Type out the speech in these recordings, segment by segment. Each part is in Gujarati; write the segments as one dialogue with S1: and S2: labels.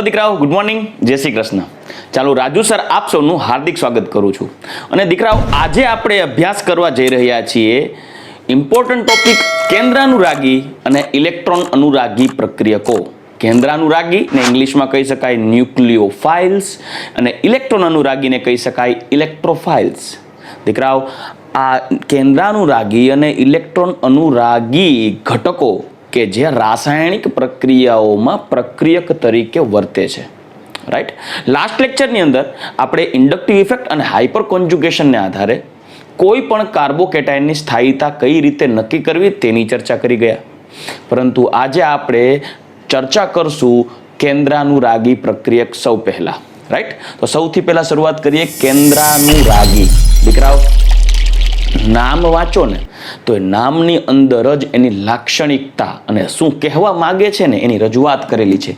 S1: દીકરાઓ, ગુડ મોર્નિંગ, જય શ્રી કૃષ્ણ. ચાલો, રાજુ સર આપ સૌનું હાર્દિક સ્વાગત કરું છું. અને દીકરાઓ, આજે આપણે અભ્યાસ કરવા જઈ રહ્યા છીએ ઇમ્પોર્ટન્ટ ટોપિક કેન્દ્રાનુરાગી અને ઇલેક્ટ્રોન અનુરાગી પ્રક્રિયકો. કેન્દ્રાનુરાગી ને ઇંગ્લિશમાં કહી શકાય ન્યુક્લિયોફાઇલ્સ અને ઇલેક્ટ્રોન અનુરાગીને કહી શકાય ઇલેક્ટ્રોફાઇલ્સ. દીકરાઓ, આ કેન્દ્રાનુરાગી અને ઇલેક્ટ્રોન અનુરાગી ઘટકો કે જે રાસાયણિક પ્રક્રિયાઓમાં પ્રક્રિયક તરીકે વર્તે છે. રાઈટ. લાસ્ટ લેક્ચરની અંદર આપણે ઇન્ડક્ટિવ ઇફેક્ટ અને હાઇપર કોન્જ્યુગેશનને આધારે કોઈ પણ કાર્બોકેટાયનની સ્થાયીતા કઈ રીતે નક્કી કરવી તેની ચર્ચા કરી ગયા. પરંતુ આજે આપણે ચર્ચા કરશું કેન્દ્રાનુરાગી પ્રક્રિયક સૌ પહેલા. રાઈટ. તો સૌથી પહેલા શરૂઆત કરીએ કેન્દ્રાનુરાગી. દીકરાઓ, નામ વાંચો ને તો એ નામની અંદર જ એની લાક્ષણિકતા અને શું કહેવા માંગે છે ને એની રજૂઆત કરેલી છે.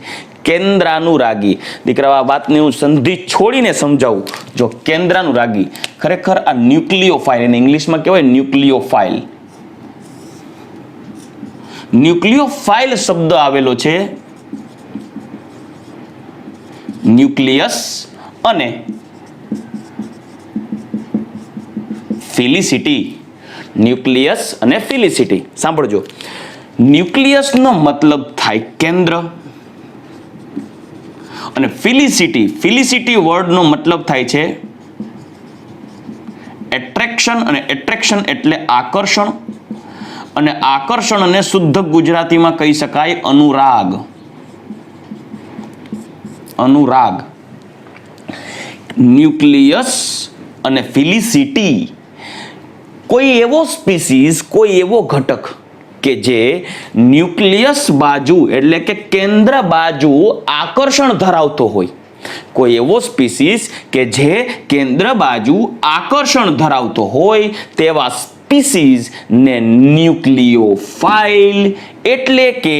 S1: કેન્દ્રાનુરાગી. દીકરાઓ, આ વાતને હું સંધિ છોડીને સમજાવું. જો કેન્દ્રાનુરાગી ખરેખર આ ન્યુક્લિયોફાઇલ, એને ઇંગ્લિશમાં કહેવાય ન્યુક્લિયોફાઇલ. ન્યુક્લિયોફાઇલ શબ્દ આવેલો છે ન્યુક્લિયસ અને ફિલિસિટી. ન્યુક્લિયસ અને ફિલિસિટી. સાંભળજો, ન્યુક્લિયસનો મતલબ થાય કેન્દ્ર અને ફિલિસિટી વર્ડનો મતલબ થાય છે એટ્રેક્શન, અને એટ્રેક્શન એટલે આકર્ષણ, અને આકર્ષણ અને શુદ્ધ ગુજરાતીમાં કહી શકાય અનુરાગ. અનુરાગ. ન્યુક્લિયસ અને ફિલિસિટી કોઈ એવો સ્પીસીસ, કોઈ એવો ઘટક કે જે ન્યુક્લિયસ બાજુ એટલે કે કેન્દ્ર બાજુ આકર્ષણ ધરાવતો હોય. કોઈ એવો સ્પીસીસ કે જે કેન્દ્ર બાજુ આકર્ષણ ધરાવતો હોય તેવા સ્પીસીસ ને ન્યુક્લિયોફાઇલ એટલે કે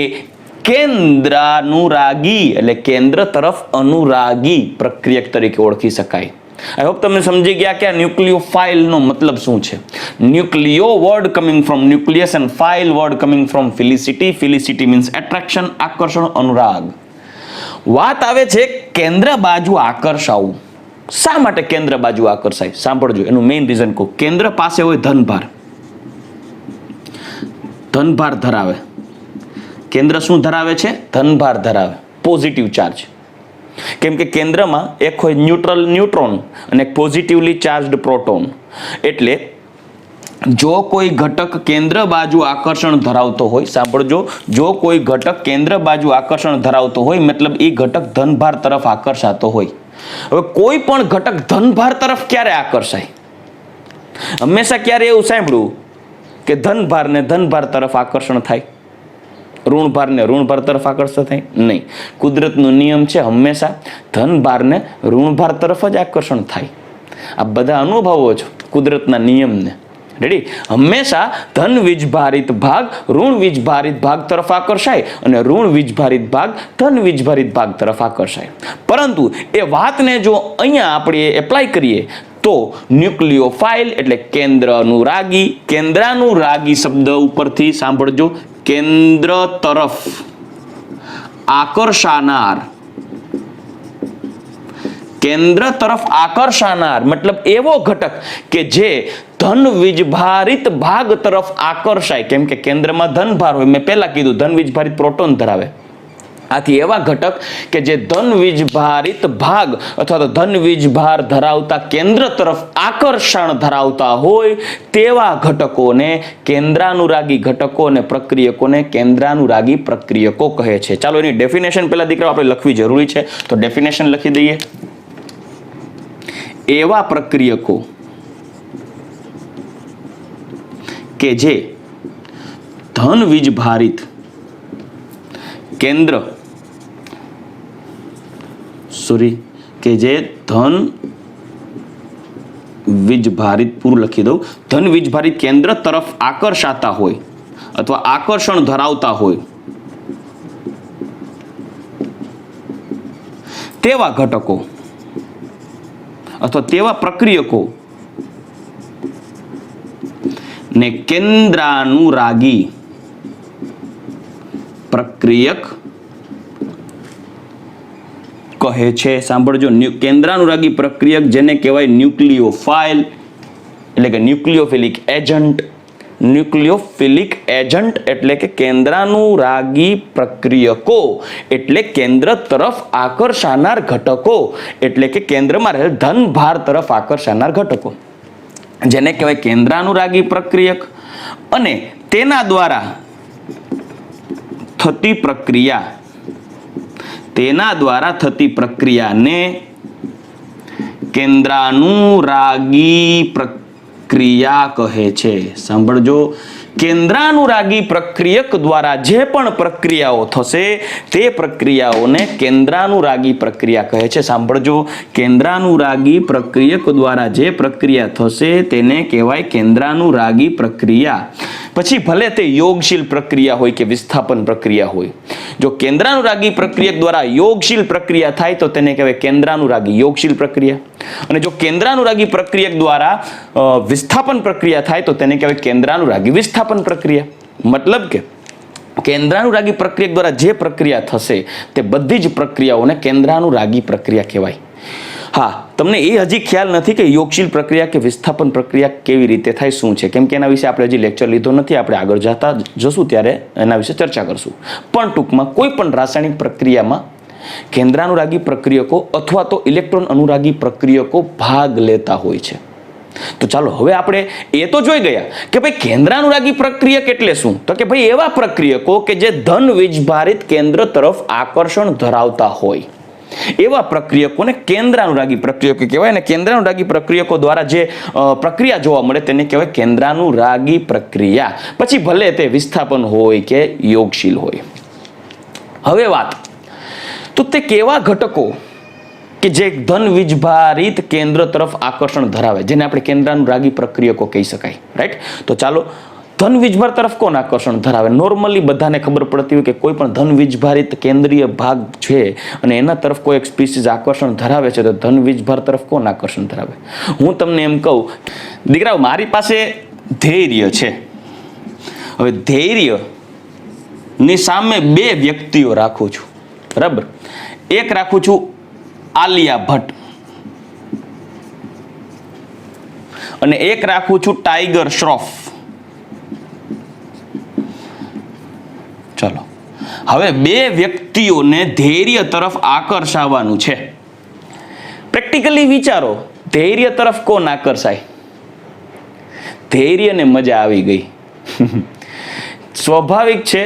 S1: કેન્દ્રાનુરાગી એટલે કેન્દ્ર તરફ અનુરાગી પ્રક્રિયક તરીકે ઓળખી શકાય. આઈ હોપ તમે સમજી ગયા કે આ ન્યુક્લિયોફાઇલ નો મતલબ શું છે. Nucleo word coming from nucleus and phile word coming from felicity. Felicity means attraction, આકર્ષણ, અનુરાગ. વાત આવે છે કેન્દ્ર બાજુ આકર્ષાવું. શા માટે કેન્દ્ર બાજુ આકર્ષાય? સાંભળજો, એનું મેઇન રીઝન કહું. કેન્દ્ર પાસે હોય ધનભાર. ધનભાર ધરાવે. કેન્દ્ર શું ધરાવે છે? ધનભાર ધરાવે, પોઝિટિવ ચાર્જ. કેમ કે કેન્દ્રમાં એક હોય ન્યુટ્રલ ન્યુટ્રોન અને એક પોઝિટિવલી ચાર્જડ પ્રોટોન. એટલે જો કોઈ ઘટક કેન્દ્ર બાજુ આકર્ષણ ધરાવતો હોય, સાંભળજો, જો કોઈ ઘટક કેન્દ્ર બાજુ આકર્ષણ ધરાવતો હોય મતલબ એ ઘટક ધનભાર તરફ આકર્ષાતો હોય. હવે કોઈ પણ ઘટક ધનભાર તરફ ક્યારે આકર્ષાય? હંમેશા ક્યારે એવું સાંભળ્યું કે ધનભાર ને ધનભાર તરફ આકર્ષણ થાય, ઋણભાર ને ઋણભાર તરફ આકર્ષણ થાય? નહીં. કુદરતનો નિયમ છે હંમેશા ધનભારને ઋણભાર તરફ જ આકર્ષણ થાય. આ બધા અનુભવો છો કુદરતના નિયમને. રેડી? હંમેશા ધન વીજભારિત ભાગ ઋણ વીજભારિત ભાગ તરફ આકર્ષાય અને ઋણ વીજભારિત ભાગ ધન વીજભારિત ભાગ તરફ આકર્ષાય. પરંતુ એ વાતને જો અહીંયા આપણે એપ્લાય કરીએ તો ન્યુક્લિયોફાઇલ એટલે કેન્દ્ર અનુરાગી. કેન્દ્રાનુરાગી શબ્દ ઉપરથી સાંભળજો, કેન્દ્ર તરફ આકર્ષાનાર. કેન્દ્ર તરફ આકર્ષાનાર મતલબ એવો ઘટક કે જે ધન વીજભારિત ભાગ તરફ આકર્ષાય. કેમ કે કેન્દ્રમાં ધનભાર હોય, મેં પહેલા કીધું ધન વીજભારિત પ્રોટોન ધરાવે. આથી એવા ઘટક કે જે ધન વીજભારિત ભાગ અથવા તો ધન વીજભાર ધરાવતા કેન્દ્ર તરફ આકર્ષણ ધરાવતા હોય તેવા ઘટકોને કેન્દ્રાનુરાગી ઘટકો અને પ્રક્રિયકોને કેન્દ્રાનુરાગી પ્રક્રિયકો કહે છે. ચાલો, એની ડેફિનેશન પહેલા દીકરા આપણે લખવી જરૂરી છે, તો ડેફિનેશન લખી દઈએ. એવા પ્રક્રિયકો કે જે ધન વીજભારિત કેન્દ્ર કે જે ધન વીજભારિત પૂરું લખી દઉં, ધન વીજભારિત કેન્દ્ર તરફ આકર્ષાતા હોય અથવા આકર્ષણ ધરાવતા હોય તેવા ઘટકો અથવા તેવા પ્રક્રિયકો ને કેન્દ્રાનુરાગી પ્રક્રિયક કહે છે. સાંભળજો, કેન્દ્રાનુરાગી પ્રક્રિયક જેને કહેવાય ન્યુક્લિયોફાઇલ એટલે કે ન્યુક્લિયોફિલિક એજન્ટ. ન્યુક્લિયોફિલિક એજન્ટ એટલે કે કેન્દ્રાનુરાગી પ્રક્રિયકો એટલે કેન્દ્ર તરફ આકર્ષાનાર ઘટકો એટલે કે કેન્દ્રમાં રહેલ ધનભાર તરફ આકર્ષાનાર ઘટકો જેને કહેવાય કેન્દ્રાનુરાગી પ્રક્રિયક. અને તેના દ્વારા થતી પ્રક્રિયાને કેન્દ્રાનુરાગી પ્રક્રિયા કહે છે. સાંભળજો, કેન્દ્રાનુરાગી પ્રક્રિયક દ્વારા જે પણ પ્રક્રિયાઓ થશે તે પ્રક્રિયાઓને કેન્દ્રાનુરાગી પ્રક્રિયા કહે છે. સાંભળજો, કેન્દ્રાનુરાગી પ્રક્રિયક દ્વારા જે પ્રક્રિયા થશે તેને કહેવાય કેન્દ્રાનુરાગી પ્રક્રિયા. પછી ભલે તે યોગશીલ પ્રક્રિયા હોય કે વિસ્થાપન પ્રક્રિયા હોય, જો કેન્દ્રાનુરાગી પ્રક્રિયક દ્વારા યોગશીલ પ્રક્રિયા થાય તો તેને કહેવાય કેન્દ્રાનુરાગી યોગશીલ પ્રક્રિયા. અને જો કેન્દ્રાનુરાગી પ્રક્રિયક દ્વારા વિસ્થાપન પ્રક્રિયા થાય તો તેને કહેવાય કેન્દ્રાનુરાગી વિસ્થાપન પ્રક્રિયા. મતલબ કે કેન્દ્રાનુરાગી પ્રક્રિયક દ્વારા જે પ્રક્રિયા થશે તે બધી જ પ્રક્રિયાઓને કેન્દ્રાનુરાગી પ્રક્રિયા કહેવાય. હા, તમને એ હજી ખ્યાલ નથી કે યોગશીલ પ્રક્રિયા કે વિસ્થાપન પ્રક્રિયા કેવી રીતે થાય, શું છે, કેમ કે એના વિશે આપણે હજી લેક્ચર લીધો નથી. આપણે આગળ જશું ત્યારે એના વિશે ચર્ચા કરશું. પણ ટૂંકમાં કોઈ પણ રાસાયણિક પ્રક્રિયામાં કેન્દ્રાનુરાગી પ્રક્રિયકો અથવા તો ઇલેક્ટ્રોન અનુરાગી પ્રક્રિયકો ભાગ લેતા હોય છે. તો ચાલો હવે આપણે એ તો જોઈ ગયા કે ભાઈ કેન્દ્રાનુરાગી પ્રક્રિયક એટલે શું, તો કે ભાઈ એવા પ્રક્રિયકો કે જે ધન વીજભારિત કેન્દ્ર તરફ આકર્ષણ ધરાવતા હોય એવા પ્રક્રિયકોને કેન્દ્રાનુરાગી પ્રક્રિયકો કહેવાય. અને કેન્દ્રાનુરાગી પ્રક્રિયકો દ્વારા જે પ્રક્રિયા જોવા મળે તેને કહેવાય કેન્દ્રાનુરાગી પ્રક્રિયા. પછી ભલે તે વિસ્થાપન હોય કે યોગશીલ હોય. હવે વાત તો તે કેવા ઘટકો કે જે ધન વીજભારિત કેન્દ્ર તરફ આકર્ષણ ધરાવે જેને આપણે કેન્દ્રાનુરાગી પ્રક્રિયકો કહી શકાય, રાઈટ? તો ચાલો, ધન વીજભાર તરફ કોણ આકર્ષણ ધરાવે? નોર્મલી બધાને ખબર પડતી હોય કે કોઈ પણ ધન વીજભારિત કેન્દ્રીય ભાગ છે અને એના તરફ કોઈ એક સ્પીસીઝ આકર્ષણ ધરાવે છે તો ધન વીજભાર તરફ કોણ આકર્ષણ ધરાવે? હું તમને એમ કહું, દીકરાઓ, મારી પાસે ધૈર્ય છે. હવે ધૈર્ય ની સામે બે વ્યક્તિઓ રાખું છું, બરાબર? એક રાખું છું આલિયા ભટ્ટ અને એક રાખું છું ટાઈગર શ્રોફ. ચલો, હવે બે વ્યક્તિઓને ધૈર્ય તરફ આકર્ષાવાનું છે. પ્રેક્ટિકલી વિચારો, ધૈર્ય તરફ કોણ આકર્ષાય? ધૈર્યને મજા આવી ગઈ. સ્વાભાવિક છે,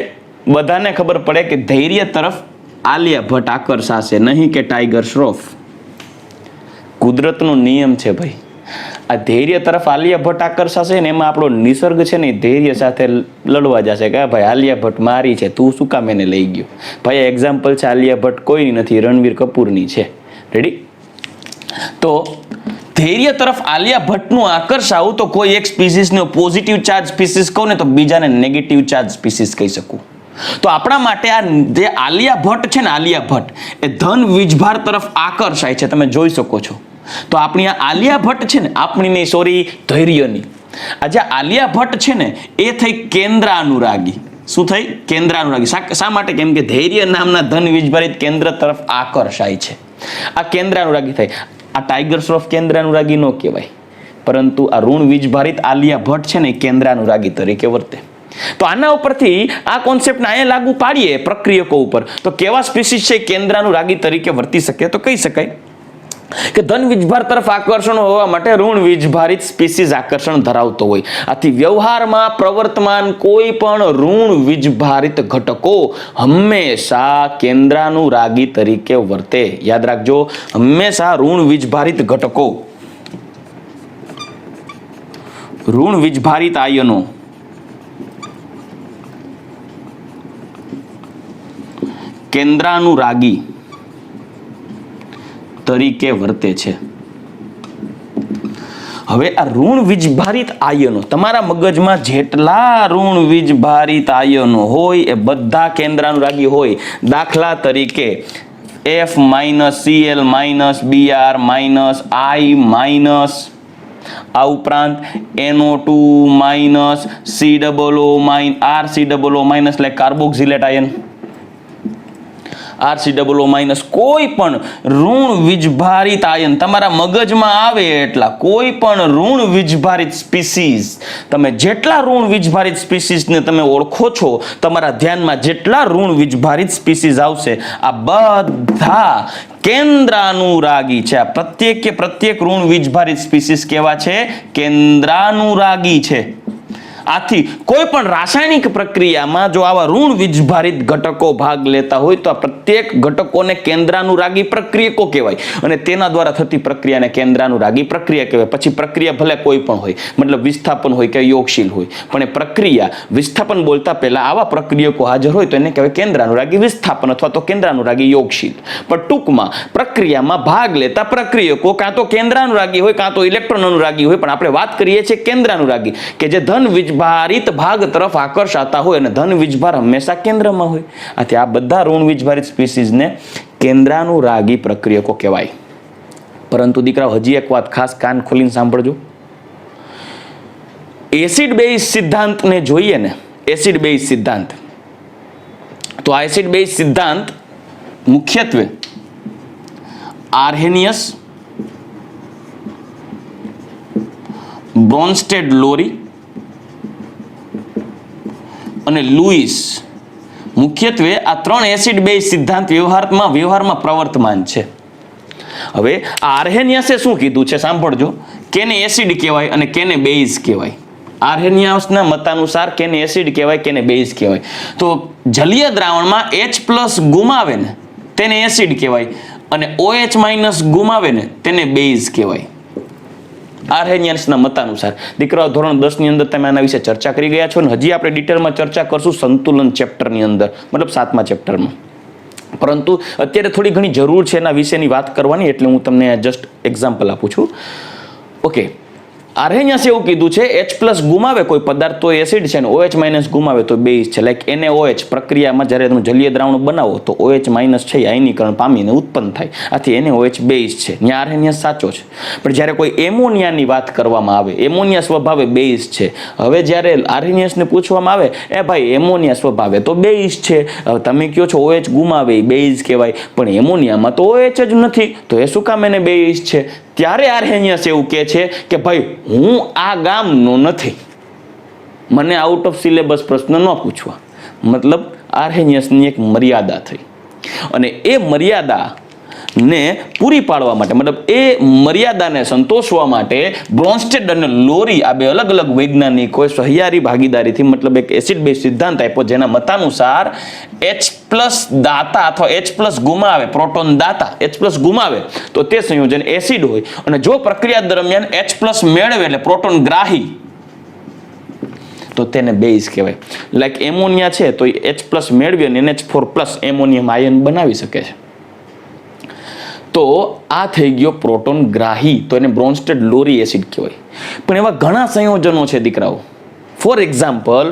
S1: બધાને ખબર પડે કે ધૈર્ય તરફ આલિયા ભટ્ટ આકર્ષાશે, નહીં કે ટાઈગર શ્રોફ. કુદરતનો નિયમ છે ભાઈ. આ ધૈર્ય તરફ આલિયા ભટ્ટ આકર્ષાશે ને એમાં આપણો નિસર્ગ છે ને ધૈર્ય સાથે લડવા જશે કે ભાઈ આલિયા ભટ્ટ મારી છે, તું શું કામ એને લઈ ગયો? ભાઈ એક્ઝામ્પલ છે, આલિયા ભટ્ટ કોઈની નથી, રણવીર કપૂરની છે. રેડી? તો ધૈર્ય તરફ આલિયા ભટ્ટનું આકર્ષાવું તો કોઈ એક સ્પીસીસને પોઝિટિવ ચાર્જ સ્પીસીસ કહું ને તો બીજાને નેગેટિવ ચાર્જ સ્પીસીસ કહી શકું. તો આપણા માટે આ જે આલિયા ભટ્ટ છે ને, આલિયા ભટ્ટ એ ધન વીજભાર તરફ આકર્ષાય છે, તમે જોઈ શકો છો. તો આપણી આ આલિયા ભટ્ટ છે ને, આપણી નહીં, સોરી, ધૈર્યની આ જે આલિયા ભટ્ટ છે ને એ થઈ કેન્દ્રાનુરાગી. શું થઈ? કેન્દ્રાનુરાગી. શા માટે? કેમ કે ધૈર્ય નામના ધન વીજભારિત કેન્દ્ર તરફ આકર્ષાય છે. આ કેન્દ્રાનુરાગી થાય. આ ટાઈગર શ્રોફ કેન્દ્રાનુરાગી નો કહેવાય, પરંતુ આ ઋણ વીજભારિત આલિયા ભટ્ટ છે ને એ કેન્દ્રાનુરાગી તરીકે વર્તે. તો આના ઉપરથી આ કોન્સેપ્ટને અહીંયા લાગુ પાડીએ પ્રક્રિયકો ઉપર તો કેવા સ્પીસીસ છે કેન્દ્રાનુરાગી તરીકે વર્તી શકે? તો કહી શકાય કે ધન વીજભાર તરફ આકર્ષણ હોવા માટે ઋણ વીજભારિત સ્પીસીસ આકર્ષણ ધરાવતો હોય. આથી વ્યવહારમાં પ્રવર્તમાન કોઈ પણ ઋણ વીજભારિત ઘટકો હંમેશા કેન્દ્રાનુરાગી તરીકે વર્તે. યાદ રાખજો, હંમેશા ઋણ વીજભારિત ઘટકો, ઋણ વીજભારિત આયનો કેન્દ્રાનુરાગી તરીકે વર્તે છે. હવે આ ઋણ વીજભારિત આયનો, તમારા મગજમાં જેટલા ઋણ વીજભારિત આયનો હોય એ બધા કેન્દ્રાનુરાગી હોય. દાખલા તરીકે F-Cl- Br- I-, આ ઉપરાંત NO2- COO- RCOO- એટલે કાર્બોક્સિલેટ આયન. RCOO માઇનસ કોઈ પણ ઋણ વીજભારિત આયન તમારા મગજમાં આવે એટલા કોઈ પણ ઋણ વીજભારિત સ્પીસીઝ, તમે જેટલા ઋણ વીજભારિત સ્પીસીઝને તમે ઓળખો છો, તમારા ધ્યાનમાં જેટલા ઋણ વીજભારિત સ્પીસીઝ આવશે, આ બધા કેન્દ્રાનુરાગી છે. આ પ્રત્યેક ઋણ વીજભારિત સ્પીસીઝ કેવા છે? કેન્દ્રાનુરાગી છે. આથી કોઈ પણ રાસાયણિક પ્રક્રિયામાં જો આવા ઋણ વીજભારિત ઘટકો ભાગ લેતા હોય તો આ પ્રત્યેક ઘટકોને કેન્દ્રાનુરાગી પ્રક્રિયકો કહેવાય અને તેના દ્વારા થતી પ્રક્રિયાને કેન્દ્રાનુરાગી પ્રક્રિયા કહેવાય. પછી પ્રક્રિયા ભલે કોઈ પણ હોય, મતલબ વિસ્થાપન હોય કે યોગશીલ હોય, પણ એ પ્રક્રિયા વિસ્થાપન બોલતા પહેલા આવા પ્રક્રિયકો હાજર હોય તો એને કહેવાય કેન્દ્રાનુરાગી વિસ્થાપન અથવા તો કેન્દ્રાનુરાગી યોગશીલ. પણ ટૂંકમાં પ્રક્રિયામાં ભાગ લેતા પ્રક્રિયકો કાં તો કેન્દ્રાનુરાગી હોય કાં તો ઇલેક્ટ્રોન અનુરાગી હોય, પણ આપણે વાત કરીએ છીએ કેન્દ્રાનુરાગી કે જે ધન વીજભારિત ભાગ તરફ આકર્ષાતા હોય અને ધન વીજભાર હંમેશા કેન્દ્રમાં હોય. આથી આ બધા ઋણ વીજભારિત સ્પીસીઝને કેન્દ્રાનુરાગી પ્રક્રિયકો કહેવાય. પરંતુ દીકરાઓ હજી એક વાત ખાસ કાન ખોલીને સાંભળજો. એસિડ બેઝ સિદ્ધાંતને જોઈએ ને, એસિડ બેઝ સિદ્ધાંત, તો આ એસિડ બેઝ સિદ્ધાંત મુખ્યત્વે આર્હેનિયસ, બ્રોન્સ્ટેડ લોરી અને લુઈસ, મુખ્યત્વે આ ત્રણ એસિડ બેઝ સિદ્ધાંત વ્યવહારમાં પ્રવર્તમાન છે. હવે આર્હેનિયસે શું કીધું છે સાંભળજો. કેને એસિડ કહેવાય અને કેને બેઝ કહેવાય. આર્હેનિયસના મતાનુસાર કેને એસિડ કહેવાય કેને બેઝ કહેવાય. તો જલીય દ્રાવણમાં H+ ગુમાવે ને તેને એસિડ કહેવાય અને OH- ગુમાવે ને તેને બેઝ કહેવાય. આર્હેનિયસના મતાનુસાર. દીકરાઓ ધોરણ 10 ની અંદર તમે આના વિશે ચર્ચા કરી ગયા છો ને હજી આપણે ડિટેલમાં ચર્ચા કરશું સંતુલન ચેપ્ટરની અંદર, મતલબ 7મા ચેપ્ટરમાં. પરંતુ અત્યારે થોડી ઘણી જરૂર છે એના વિશેની વાત કરવાની, એટલે હું તમને જસ્ટ એક્ઝામ્પલ આપું છું. ઓકે, આર્હેનિયસે એવું કીધું છે H+ ગુમાવે કોઈ પદાર્થ તો એસિડ છે ને OH- ગુમાવે તો બેઝ છે. લાઈક NaOH પ્રક્રિયામાં જ્યારે તમે જલીય દ્રાવણ બનાવો તો OH- છે આયનીકરણ પામીને ઉત્પન્ન થાય, આથી NaOH બેઝ છે. ત્યાં આર્હેનિયસ સાચો છે. પણ જ્યારે કોઈ એમોનિયાની વાત કરવામાં આવે, એમોનિયા સ્વભાવે બેઝ છે. હવે જ્યારે આર્હેનિયસને પૂછવામાં આવે એ ભાઈ એમોનિયા સ્વભાવે તો બેઝ છે, તમે કહો છો OH ગુમાવે બેઝ કહેવાય, પણ એમોનિયામાં તો OH જ નથી, તો એ શું કામ એને બેઝ છે? ત્યારે આર્હેનિયસ એવું કહે છે કે ભાઈ હું આ ગામનો નથી, મને આઉટ ઓફ સિલેબસ પ્રશ્ન ન પૂછવા. મતલબ આર્હેનિયસની એક મર્યાદા થઈ અને એ મર્યાદાને પૂરી પાડવા માટે, મતલબ એ મર્યાદાને સંતોષવા માટે બ્રોન્સ્ટેડ અને લોરી આ બે અલગ અલગ વૈજ્ઞાનિકોએ સહિયારી ભાગીદારીથી મતલબ એક એસિડ બેઝ સિદ્ધાંત આપ્યો, જેના મતાનુસાર H+ દાતા અથવા H+ ગુમાવે, પ્રોટોન દાતા H+ ગુમાવે તો તે સંયોજન એસિડ હોય અને જો પ્રક્રિયા દરમિયાન H+ મેળવે એટલે પ્રોટોન ગ્રાહી તો તેને બેઝ કહેવાય. લાઈક એમોનિયા છે તો H+ મેળવી અને NH4+ એમોનિયમ આયન બનાવી શકે છે. તો આ થઈ ગયો પ્રોટોન ગ્રાહી, તો એને બ્રોન્સ્ટેડ લોરી એસિડ કહેવાય. પણ એવા ઘણા સંયોજનો છે દીકરાઓ. For example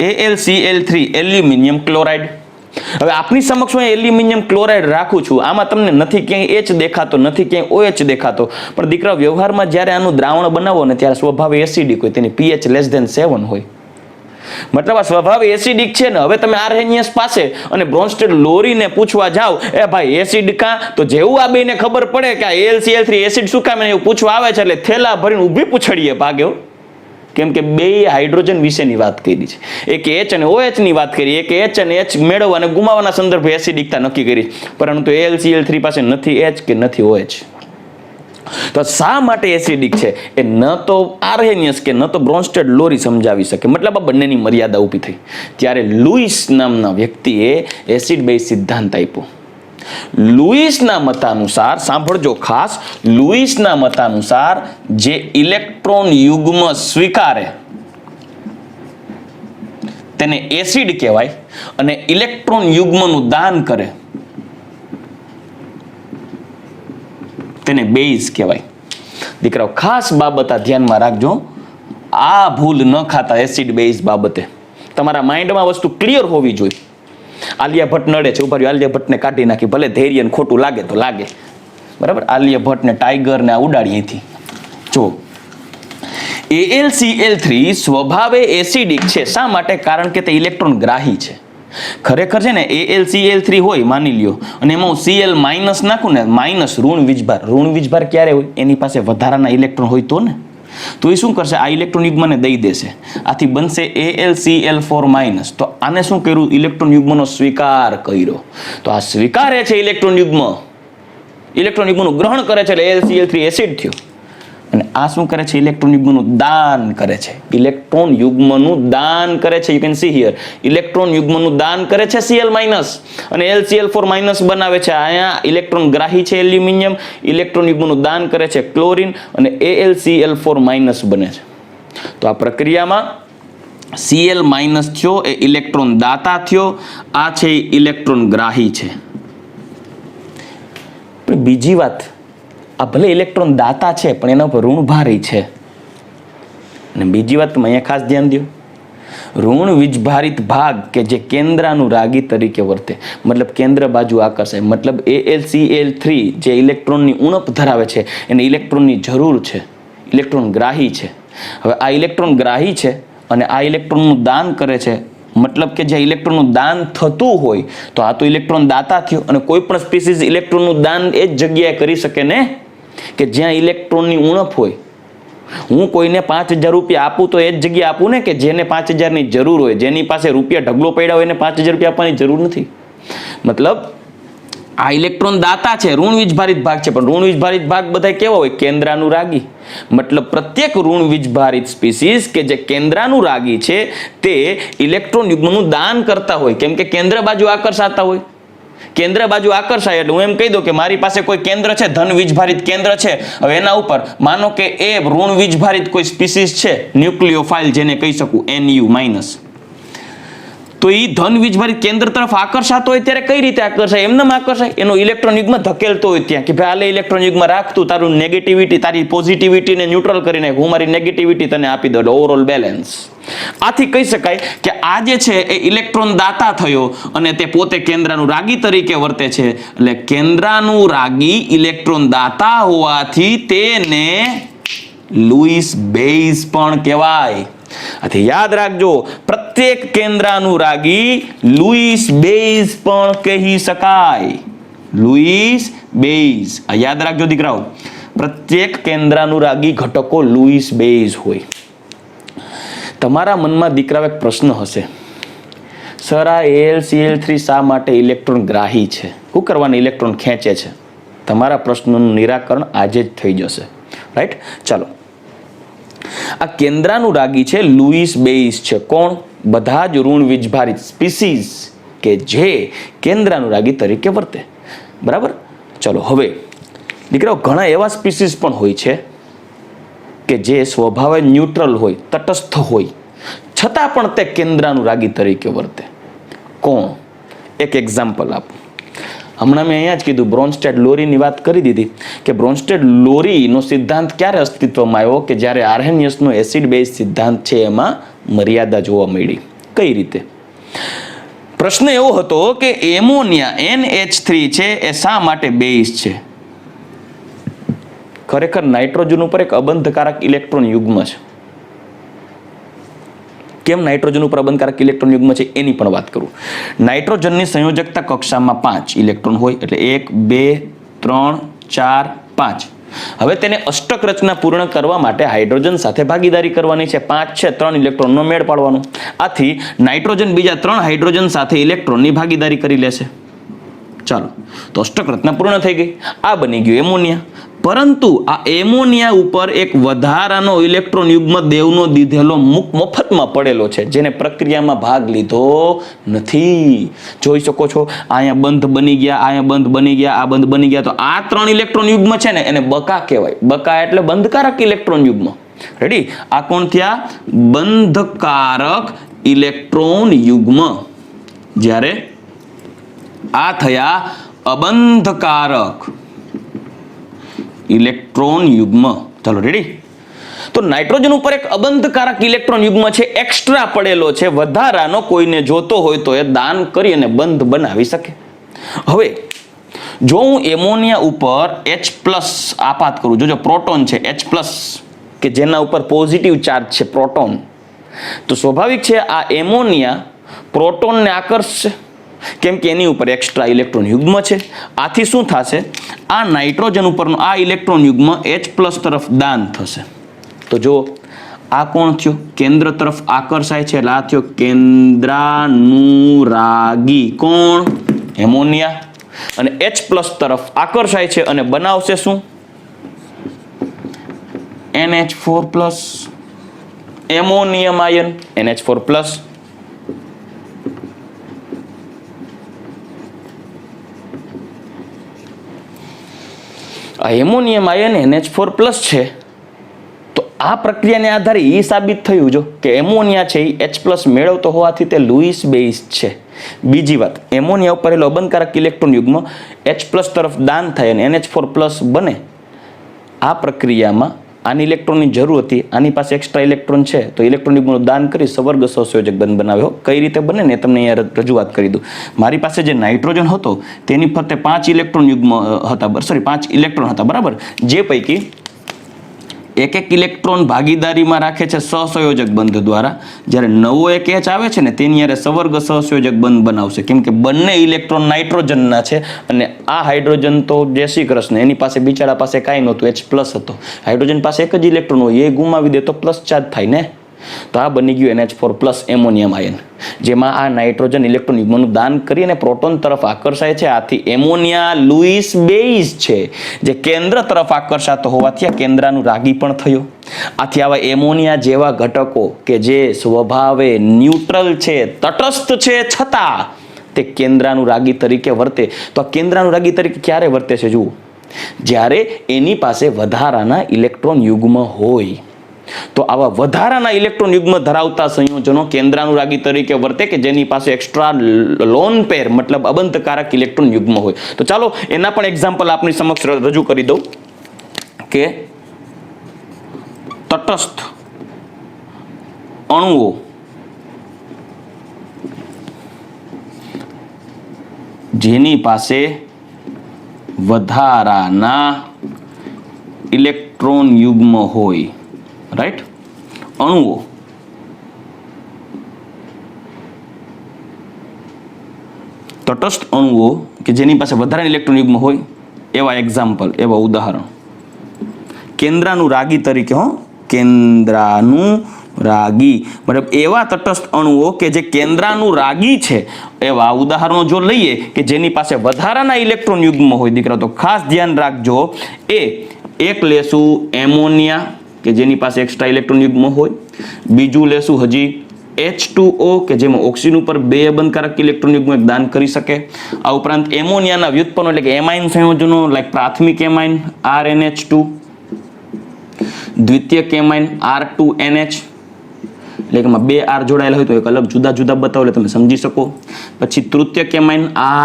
S1: AlCl3 aluminium chloride. હવે આપની સમક્ષ હું એલ્યુમિનિયમ ક્લોરાઇડ રાખું છું, આમાં તમને નથી ક્યાંય H દેખાતો, નથી ક્યાંય OH દેખાતો, પણ દીકરા વ્યવહારમાં જ્યારે આનું દ્રાવણ બનાવો ને ત્યારે સ્વભાવે એસિડિક હોય, તેની pH <7 હોય. મતલબ આ સ્વભાવ એસિડિક છે ને. હવે તમે આર્હેનિયસ પાસે અને બ્રોન્સ્ટેડ લોરીને પૂછવા જાઓ એ ભાઈ એસિડ કા, તો જેવું આ બેને ખબર પડે કે આ AlCl3 એસિડ શું કામ એવું પૂછવા આવે છે એટલે થેલા ભરીને ઊભી પૂછડીએ ભાગ્યો. કેમ કે બે હાઇડ્રોજન વિશેની વાત કરી છે, એક H અને OH ની વાત કરી, એક H અને H મેળવવા અને ગુમાવવાના સંદર્ભે એસિડિકતા નક્કી કરી, પરંતુ AlCl3 પાસે નથી H કે નથી OH. તો શા માટે એસિડિક છે એ ન તો આર્હેનિયસ કે ન તો બ્રોન્સ્ટેડ લોરી સમજાવી શકે. મતલબ આ બંનેની મર્યાદા ઊભી થઈ. ત્યારે લુઈસ નામના વ્યક્તિએ એસિડ બેઝ સિદ્ધાંત આપ્યો. લુઈસના મતાનુસાર, સાંભળજો ખાસ, લુઈસના મતાનુસાર જે ઇલેક્ટ્રોન યુગ્મ સ્વીકારે તેને એસિડ કહેવાય અને ઇલેક્ટ્રોન યુગ્મનું દાન કરે તેને બેઝ કહેવાય. દીકરાઓ ખાસ બાબત આ ધ્યાનમાં રાખજો, આ ભૂલ ન ખાતા એસિડ બેઝ બાબતે. તમારા માઇન્ડમાં વસ્તુ ક્લિયર હોવી જોઈએ. આલિયા ભટ્ટ નડે છે, ઉભા આલિયા ભટ્ટને કાઢી નાખી, ભલે ધૈર્ય ખોટું લાગે તો લાગે, બરાબર. આલિયા ભટ્ટને ટાઈગરને આ ઉડાડી અહીંથી. જો AlCl3 સ્વભાવે એસિડિક છે. શા માટે? કારણ કે તે ઇલેક્ટ્રોન ગ્રાહી છે. ખરેખર છે ને AlCl3 હોય માની લ્યો અને એમાં હું Cl માઇનસ નાખું ને, માઇનસ ઋણ વીજભાર ક્યારે હોય? એની પાસે વધારાના ઇલેક્ટ્રોન હોય તો ને. તો એ શું કરશે? આ ઇલેક્ટ્રોન યુગ્મને દઈ દેશે. આથી બનશે AlCl4 માઇનસ. તો આને શું કર્યું? ઇલેક્ટ્રોન યુગ્મનો સ્વીકાર કર્યો. તો આ સ્વીકારે છે ઇલેક્ટ્રોન યુગ્મનું ગ્રહણ કરે છે એટલે AlCl3 એસિડ થયો. અને આ શું કરે છે? ઇલેક્ટ્રોન યુગ્મનું દાન કરે છે. ઇલેક્ટ્રોન યુગ્મનું દાન કરે છે. You can see here, electron યુગ્મનું દાન કરે છે Cl માઇનસ અને AlCl4 માઇનસ બનાવે છે. અહીંયા ઇલેક્ટ્રોન ગ્રાહી છે એલ્યુમિનિયમ, ઇલેક્ટ્રોન યુગ્મનું દાન કરે છે ક્લોરીન અને AlCl4 માઇનસ બને છે. તો આ પ્રક્રિયામાં Cl માઇનસ થયો એ ઇલેક્ટ્રોન દાતા થયો, આ છે ઇલેક્ટ્રોન ગ્રાહી છે. પણ બીજી વાત, આ ભલે ઇલેક્ટ્રોન દાતા છે પણ એના ઉપર ઋણભારી છે. અને બીજી વાત તમે અહીંયા ખાસ ધ્યાન દો, ઋણ વીજભારિત ભાગ કે જે કેન્દ્રાનુરાગી તરીકે વર્તે, મતલબ કેન્દ્ર બાજુ આકર્ષાય, મતલબ AlCl3 જે ઇલેક્ટ્રોનની ઉણપ ધરાવે છે એને ઇલેક્ટ્રોનની જરૂર છે, ઇલેક્ટ્રોન ગ્રાહી છે. હવે આ ઇલેક્ટ્રોન ગ્રાહી છે અને આ ઇલેક્ટ્રોનનું દાન કરે છે, મતલબ કે જે ઇલેક્ટ્રોનનું દાન થતું હોય તો આ તો ઇલેક્ટ્રોન દાતા થયો. અને કોઈ પણ સ્પીસીઝ ઇલેક્ટ્રોનનું દાન એ જ જગ્યાએ કરી શકે ને કે જ્યાં ઇલેક્ટ્રોનની ઉણપ હોય. હું કોઈને 5000 રૂપિયા આપું તો એ જ જગ્યાએ આપું ને કે જેને 5000ની જરૂર હોય. જેની પાસે રૂપિયા ઢગલો પડ્યા હોય એને 5000 રૂપિયા આપવાની જરૂર નથી. મતલબ આ ઇલેક્ટ્રોન દાતા છે, ઋણ વીજભારિત ભાગ છે, પણ ઋણ વીજભારિત ભાગ બધા કેવા હોય? કેન્દ્રાનુરાગી. મતલબ પ્રત્યેક ઋણ વીજભારિત સ્પીસીઝ કે જે કેન્દ્રાનુરાગી છે તે ઇલેક્ટ્રોન યુગ્મનું દાન કરતા હોય, કેમ કે કેન્દ્ર બાજુ આકર્ષાતા હોય. કેન્દ્ર બાજુ આકર્ષાય એટલે હું એમ કહી દઉં કે મારી પાસે કોઈ કેન્દ્ર છે, ધન વીજભારિત કેન્દ્ર છે. હવે એના ઉપર માનો કે એ ઋણ વીજભારિત કોઈ સ્પીસીઝ છે, ન્યુક્લિયોફાઇલ જેને કહી શકું, Nu માઇનસ, તો એ ધન વીજભારિત કેન્દ્ર તરફ આકર્ષાતો હોય ત્યારે કઈ રીતે આકર્ષાય? એમને આકર્ષાય, એનો ઇલેક્ટ્રોન યુગ્મ ધકેલતો હોય ત્યાં કે ભાઈ આલે ઇલેક્ટ્રોન યુગ્મ રાખતું, તારું નેગેટિવિટી, તારી પોઝિટિવિટીને ન્યુટ્રલ કરી નાખ, હું મારી નેગેટિવિટી તને આપી દઉં, ઓવરઓલ બેલેન્સ. આથી કહી શકાય કે આ જે છે એ ઇલેક્ટ્રોન દાતા થયો અને તે પોતે કેન્દ્રાનુરાગી તરીકે વર્તે છે. એટલે કેન્દ્રાનુરાગી ઇલેક્ટ્રોન દાતા હોવાથી તેને લુઈસ બેઝ પણ કહેવાય. આથી યાદ રાખજો, પ્રત્યેક કેન્દ્રાનુરાગી લુઈસ બેઝ પણ કહી શકાય. લુઈસ બેઝ આ યાદ રાખજો દીકરાઓ, પ્રત્યેક કેન્દ્રાનુરાગી ઘટકો લુઈસ બેઝ હોય. તમારા મનમાં દીકરાઓ એક પ્રશ્ન હશે, સર આ AlCl3 શા માટે ઇલેક્ટ્રોન ગ્રાહી છે? શું કરવાને ઇલેક્ટ્રોન ખેંચે છે? તમારા પ્રશ્નનું નિરાકરણ આજે જ થઈ જશે. રાઈટ? ચાલો, આ કેન્દ્રાનુરાગી છે, લુઈસ બેઝ છે. કોણ? બધા જ ઋણ વીજભારિત સ્પીસીઝ કે જે કેન્દ્રાનુરાગી તરીકે વર્તે. બરાબર? ચલો, હવે દીકરાઓ ઘણા એવા સ્પીસીઝ પણ હોય છે કે જે સ્વભાવે ન્યુટ્રલ હોય, તટસ્થ હોય, છતાં પણ તે કેન્દ્રાનુરાગી તરીકે વર્તે. કોણ? એક એક્ઝામ્પલ આપો. હમણાં મેં અહીંયા જ કીધું, બ્રોન્સ્ટેડ લોરીની વાત કરી દીધી કે બ્રોન્સ્ટેડ લોરીનો સિદ્ધાંત ક્યારે અસ્તિત્વમાં આવ્યો? કે જ્યારે આર્હેનિયસનો એસિડ બેઝ સિદ્ધાંત છે એમાં મર્યાદા જોવા મળી. કઈ રીતે? પ્રશ્ન એવો હતો કે એમોનિયા NH3 છે એ શા માટે બેઝ છે? ખરેખર નાઇટ્રોજન ઉપર એક અબંધકારક ઇલેક્ટ્રોન યુગ્મ છે. કેમ નાઇટ્રોજન ઉપર અબંધકારક ઇલેક્ટ્રોન યુગ્મ છે એની પણ વાત કરું. નાઇટ્રોજનની સંયોજકતા કક્ષામાં 5 ઇલેક્ટ્રોન હોય, એટલે 1 2 3 4 5. હવે તેને અષ્ટક રચના પૂર્ણ કરવા માટે હાઇડ્રોજન સાથે ભાગીદારી કરવાની છે. 5 છે, 3 ઇલેક્ટ્રોનનો મેળ પાડવાનો. આથી નાઇટ્રોજન બીજા 3 હાઇડ્રોજન સાથે ઇલેક્ટ્રોનની ભાગીદારી કરી લેશે. ચાલો, તો અષ્ટક રચના પૂર્ણ થઈ ગઈ. આ બની ગયું એમોનિયા. પરંતુ આ એમોનિયા ઉપર એક વધારાનો ઇલેક્ટ્રોન યુગ્મ દેવનો દીધેલો મફતમાં પડેલો છે, જેને પ્રક્રિયામાં ભાગ લીધો નથી. જોઈ શકો છો, અહીંયા બંધ બની ગયા, અહીંયા બંધ બની ગયા, આ બંધ બની ગયા. તો આ 3 ઇલેક્ટ્રોન યુગ્મ છે ને એને બકા કહેવાય. બકા એટલે બંધકારક ઇલેક્ટ્રોન યુગ્મ. રેડી? આ કોણ થયા? બંધકારક ઇલેક્ટ્રોન યુગ્મ. જ્યારે આ થયા અબંધકારક ઇલેક્ટ્રોન યુગ્મ. ચાલો, રેડી? તો નાઇટ્રોજન ઉપર એક અબંધકારક ઇલેક્ટ્રોન યુગ્મ છે, એક્સ્ટ્રા પડેલો છે, વધારાનો. કોઈને જોતો હોય તો એ દાન કરી અને બંધ બનાવી શકે. હવે જો હું એમોનિયા ઉપર H+ આપાત કરું, જોજો પ્રોટોન છે H+, કે જેના ઉપર પોઝિટિવ ચાર્જ છે પ્રોટોન, તો સ્વાભાવિક છે આ એમોનિયા પ્રોટોનને આકર્ષશે કેમ કે એની ઉપર એક્સ્ટ્રા ઇલેક્ટ્રોન યુગ્મ છે. આથી શું થશે, આ નાઇટ્રોજન ઉપરનો આ ઇલેક્ટ્રોન યુગ્મ H+ તરફ દાન થશે. તો જો આ કોણ થયો, કેન્દ્ર તરફ આકર્ષાય છે એટલે આ થયો કેન્દ્રાનુરાગી. કોણ, એમોનિયા. અને H+ તરફ આકર્ષાય છે અને બનાવશે શું, NH4+, એમોનિયમ આયન NH4+. આ એમોનિયમ આયન NH4+ છે. તો આ પ્રક્રિયાને આધારે એ સાબિત થયું જો કે એમોનિયા છે એ H+ મેળવતો હોવાથી તે લુઈસ બેઝ છે. બીજી વાત, એમોનિયા ઉપર રહેલો અબંધકારક ઇલેક્ટ્રોન યુગ્મ H+ તરફ દાન થાય અને NH4+ બને. આ પ્રક્રિયામાં આની ઇલેક્ટ્રોનની જરૂર હતી, આની પાસે એક્સ્ટ્રા ઇલેક્ટ્રોન છે તો ઇલેક્ટ્રોન યુગ્મનું દાન કરી સવર્ગ સહસંયોજક બંધ બનાવ્યો. કઈ રીતે બને ને તમને અહીંયા રજૂઆત કરી દઉં. મારી પાસે જે નાઇટ્રોજન હતો તેની ફરતે 5 ઇલેક્ટ્રોન યુગ્મ હતા, 5 ઇલેક્ટ્રોન હતા, બરાબર. જે પૈકી એક ઇલેક્ટ્રોન ભાગીદારીમાં રાખે છે સહસંયોજક બંધ દ્વારા. જ્યારે નવો એક H આવે છે ને તેની હારે સવર્ગ સહસંયોજક બંધ બનાવશે કેમ કે બંને ઇલેક્ટ્રોન નાઇટ્રોજનના છે અને આ હાઇડ્રોજન તો જય શ્રી કૃષ્ણ, એની પાસે બિચારા પાસે કાંઈ નહોતું, H+ હતો. હાઇડ્રોજન પાસે એક જ ઇલેક્ટ્રોન હોય, એ ગુમાવી દે તો પ્લસ ચાર્જ થાય ને. તો આ બની ગયું NH4+ એમોનિયમ આયન, જેમાં આ નાઇટ્રોજન ઇલેક્ટ્રોન યુગ્મનું દાન કરી અને પ્રોટોન તરફ આકર્ષાય છે. આથી એમોનિયા લુઈસ બેઝ છે જે કેન્દ્ર તરફ આકર્ષાતો હોવાથી આ કેન્દ્રાનુરાગી પણ થયો. આથી આવા એમોનિયા જેવા ઘટકો કે જે સ્વભાવે ન્યુટ્રલ છે, તટસ્થ છે, છતાં તે કેન્દ્રાનુરાગી તરીકે વર્તે. તો આ કેન્દ્રાનુરાગી તરીકે ક્યારે વર્તે છે જુઓ, જ્યારે એની પાસે વધારાના ઇલેક્ટ્રોન યુગ્મ હોય. તો આવા વધારાના ઇલેક્ટ્રોન યુગ્મ ધરાવતા સંયોજનો કેન્દ્રાનુરાગી તરીકે વર્તે કે જેની પાસે એક્સ્ટ્રા લોન પેર મતલબ અબંધકારક ઇલેક્ટ્રોન યુગ્મ હોય. તો ચાલો એના પણ એક્ઝામ્પલ આપની સમક્ષ રજૂ કરી દઉં કે તટસ્થ અણુઓ જેની પાસે વધારાના ઇલેક્ટ્રોન યુગ્મ હોય, રાઈટ, અણુઓ તટસ્થ અણુઓ કે જેની પાસે વધારે ઇલેક્ટ્રોન યુગ્મ હોય એવા એક્ઝામ્પલ, એવા ઉદાહરણ કેન્દ્રાનુરાગી તરીકે, કેન્દ્રાનુરાગી મતલબ એવા તટસ્થ અણુઓ કે જે કેન્દ્રાનુરાગી છે એવા ઉદાહરણો જો લઈએ કે જેની પાસે વધારાના ઇલેક્ટ્રોન યુગ્મ હોય દીકરા, તો ખાસ ધ્યાન રાખજો. એક લેશું એમોનિયા કે જેની પાસે એક્સ્ટ્રા ઇલેક્ટ્રોન યુગ્મ હોય. બીજું લેશું હજી H2O કે જેમાં ઓક્સિજન ઉપર 2 અબંધકારક ઇલેક્ટ્રોન યુગ્મ દાન કરી શકે. આ ઉપરાંત એમોનિયાના વ્યુત્પન્નો એટલે કે એમાઇન સંયોજનો લાઈક પ્રાથમિક એમાઇન RNH2, દ્વિતીયક એમાઇન R2NH એટલે કે 2 R જોડાયેલા હોય તો એક અલગ જુદા જુદા બતાવો એટલે તમે સમજી શકો. પછી તૃતીયક એમાઇન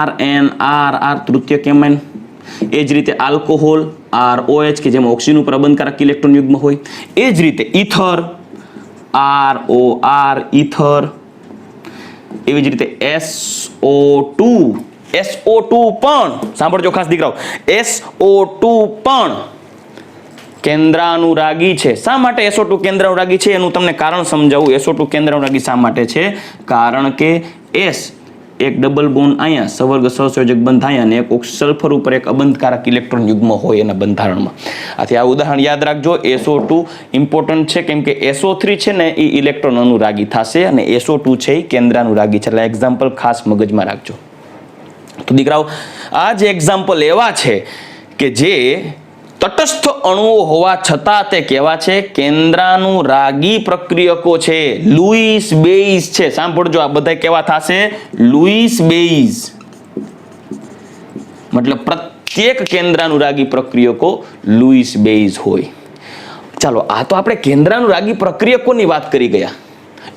S1: RNRR તૃતીયક એમાઇન. એ જ રીતે આલ્કોહોલ ROH કે જેમાં ઓક્સિજન ઉપર અબંધકારક ઇલેક્ટ્રોન યુગ્મ હોય. એ જ રીતે ઇથર ROR ઇથર. એવી જ રીતે SO2 પણ સાંભળજો ખાસ દીકરાઓ, SO2 પણ કેન્દ્રાનુરાગી છે. શા માટે SO2 કેન્દ્રાનુરાગી છે એનું તમને કારણ સમજાવું. SO2 કેન્દ્રાનુરાગી શા માટે છે? કારણ કે S એક ડબલ બોન્ડ અહીંયા સવર્ગ સહસંયોજક બંધ અહીંયા અને એક સલ્ફર ઉપર એક અબંધકારક ઇલેક્ટ્રોન યુગ્મ હોય એના બંધારણમાં. આથી આ ઉદાહરણ યાદ રાખજો. SO2 ઇમ્પોર્ટન્ટ છે કેમ કે SO3 છે ને એ ઇલેક્ટ્રોન અનુરાગી થશે અને SO2 છે એ કેન્દ્રાનુરાગી છે. એટલે એક્ઝામ્પલ ખાસ મગજમાં રાખજો. તો દીકરાઓ આ જે એક્ઝામ્પલ એવા છે કે જે તટસ્થ અણુઓ હોવા છતાં તે કેવા છે? કેન્દ્રાનુરાગી પ્રક્રિયકો છે, લુઈસ બેઝ છે. સાંભળજો, આ બધા કેવા થશે? Louis base. મતલબ પ્રત્યેક કેન્દ્રાનુરાગી પ્રક્રિયકો લુઈસ બેઝ હોય. ચાલો, આ તો આપણે કેન્દ્રાનુરાગી પ્રક્રિયકોની વાત કરી ગયા.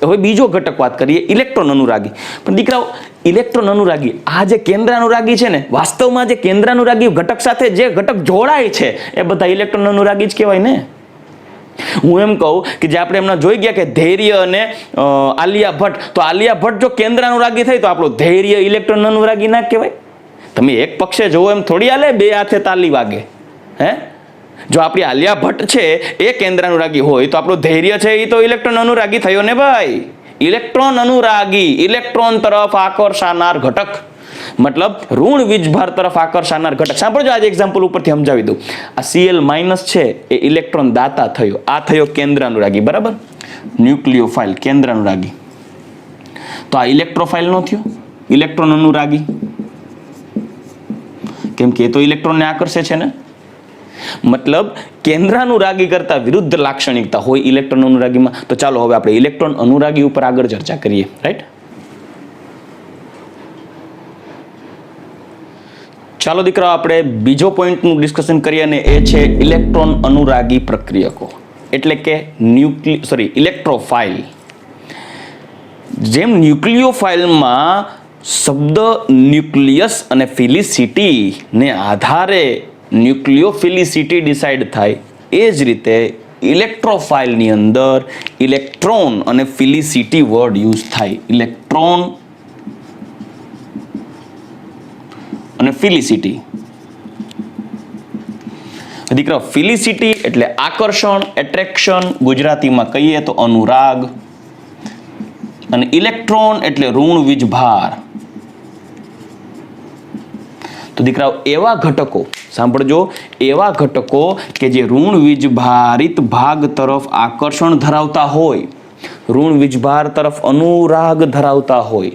S1: હવે બીજો ઘટક વાત કરીએ, ઇલેક્ટ્રોન અનુરાગી. પણ દીકરાઓ ઇલેક્ટ્રોન અનુરાગી, આ જે કેન્દ્રાનુરાગી છે ને, વાસ્તવમાં જે કેન્દ્રાનુરાગી ઘટક સાથે જે ઘટક જોડાય છે એ બધા ઇલેક્ટ્રોન અનુરાગી જ કહેવાય ને. હું એમ કહું કે જે આપણે એમના જોઈ ગયા કે ધૈર્ય અને આલિયા ભટ્ટ, તો આલિયા ભટ્ટ જો કેન્દ્રાનુરાગી થઈ તો આપણો ધૈર્ય ઇલેક્ટ્રોન અનુરાગી ના કહેવાય? તમે એક પક્ષે જોવો એમ થોડી હાલે, બે હાથે તાલી વાગે. હે, જો આપણી આલિયા ભટ્ટ છે એ કેન્દ્રાનુરાગી હોય તો આપણું ધૈર્ય છે એ તો ઇલેક્ટ્રોન અનુરાગી થયો ને ભાઈ. ઇલેક્ટ્રોન અનુરાગી, ઇલેક્ટ્રોન તરફ આકર્ષાનાર ઘટક, મતલબ ઋણ વીજભાર તરફ આકર્ષાનાર ઘટક. સાંભળજો, આજે એક્ઝામ્પલ ઉપરથી સમજાવી દઉં. આ Cl માઇનસ છે એ ઇલેક્ટ્રોન દાતા થયો, આ થયો કેન્દ્રાનુરાગી, બરાબર. ન્યુક્લિયોફાઇલ કેન્દ્રાનુરાગી. તો આ ઇલેક્ટ્રોફાઇલ નો થયો, ઇલેક્ટ્રોન અનુરાગી, કેમ કે એ તો ઇલેક્ટ્રોનને આકર્ષે છે ને. મતલબ કેન્દ્રાનુરાગી કરતા વિરુદ્ધ લાક્ષણિકતા હોય ઇલેક્ટ્રોન અનુરાગીમાં. તો ચાલો હવે આપણે ઇલેક્ટ્રોન અનુરાગી ઉપર આગળ ચર્ચા કરીએ, રાઈટ. ચાલો દીકરાઓ, આપણે બીજો પોઈન્ટનું ડિસ્કશન કરીએ અને એ છે ઇલેક્ટ્રોન અનુરાગી પ્રક્રિયકો, એટલે કે ઇલેક્ટ્રોફાઇલ. જેમ ન્યુક્લિયોફાઇલમાં શબ્દ ન્યુક્લિયસ અને ફિલિસિટી ને આધારે ન્યુક્લિયોફિલિસિટી ડિસાઇડ થાય, એ જ રીતે ઇલેક્ટ્રોફાઇલની અંદર ઇલેક્ટ્રોન અને ફિલિસિટી વર્ડ યુઝ થાય. ઇલેક્ટ્રોન અને ફિલિસિટી. દીકરા, ફિલિસિટી એટલે આકર્ષણ, એટ્રેક્શન, ગુજરાતીમાં કહીએ તો અનુરાગ. અને ઇલેક્ટ્રોન એટલે ઋણ વીજભાર. તો દીકરાઓ, એવા ઘટકો, સાંભળજો, એવા ઘટકો કે જે ઋણ વીજભારિત ભાગ તરફ આકર્ષણ ધરાવતા હોય, ઋણ વીજભાર તરફ અનુરાગ ધરાવતા હોય,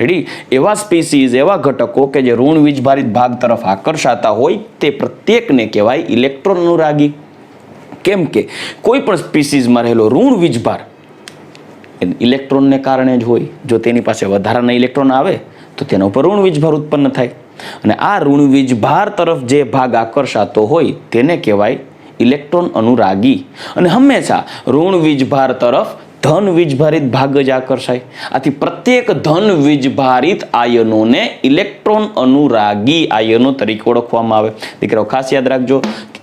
S1: રેડી, એવા સ્પીસીઝ, એવા ઘટકો કે જે ઋણ વીજભારિત ભાગ તરફ આકર્ષાતા હોય, તે પ્રત્યેકને કહેવાય ઇલેક્ટ્રોન અનુરાગી. કેમ કે કોઈ પણ સ્પીસીઝમાં રહેલો ઋણ વીજભાર ઇલેક્ટ્રોનને કારણે જ હોય. જો તેની પાસે વધારાના ઇલેક્ટ્રોન આવે તો તેના ઉપર ઋણ વીજભાર ઉત્પન્ન થાય, અને આ ઋણ વીજભાર તરફ જે ભાગ આકર્ષાતો હોય તેને કહેવાય ઇલેક્ટ્રોન અનુરાગી. અને હંમેશા ઋણ વીજભાર તરફ ધન વીજભારિત ભાગ જ આકર્ષાય. આથી પ્રત્યેક ધન વીજભારિત આયનોને ઇલેક્ટ્રોન અનુરાગી આયનો તરીકે ઓળખવામાં આવે. દીકરાઓ, ખાસ યાદ રાખજો,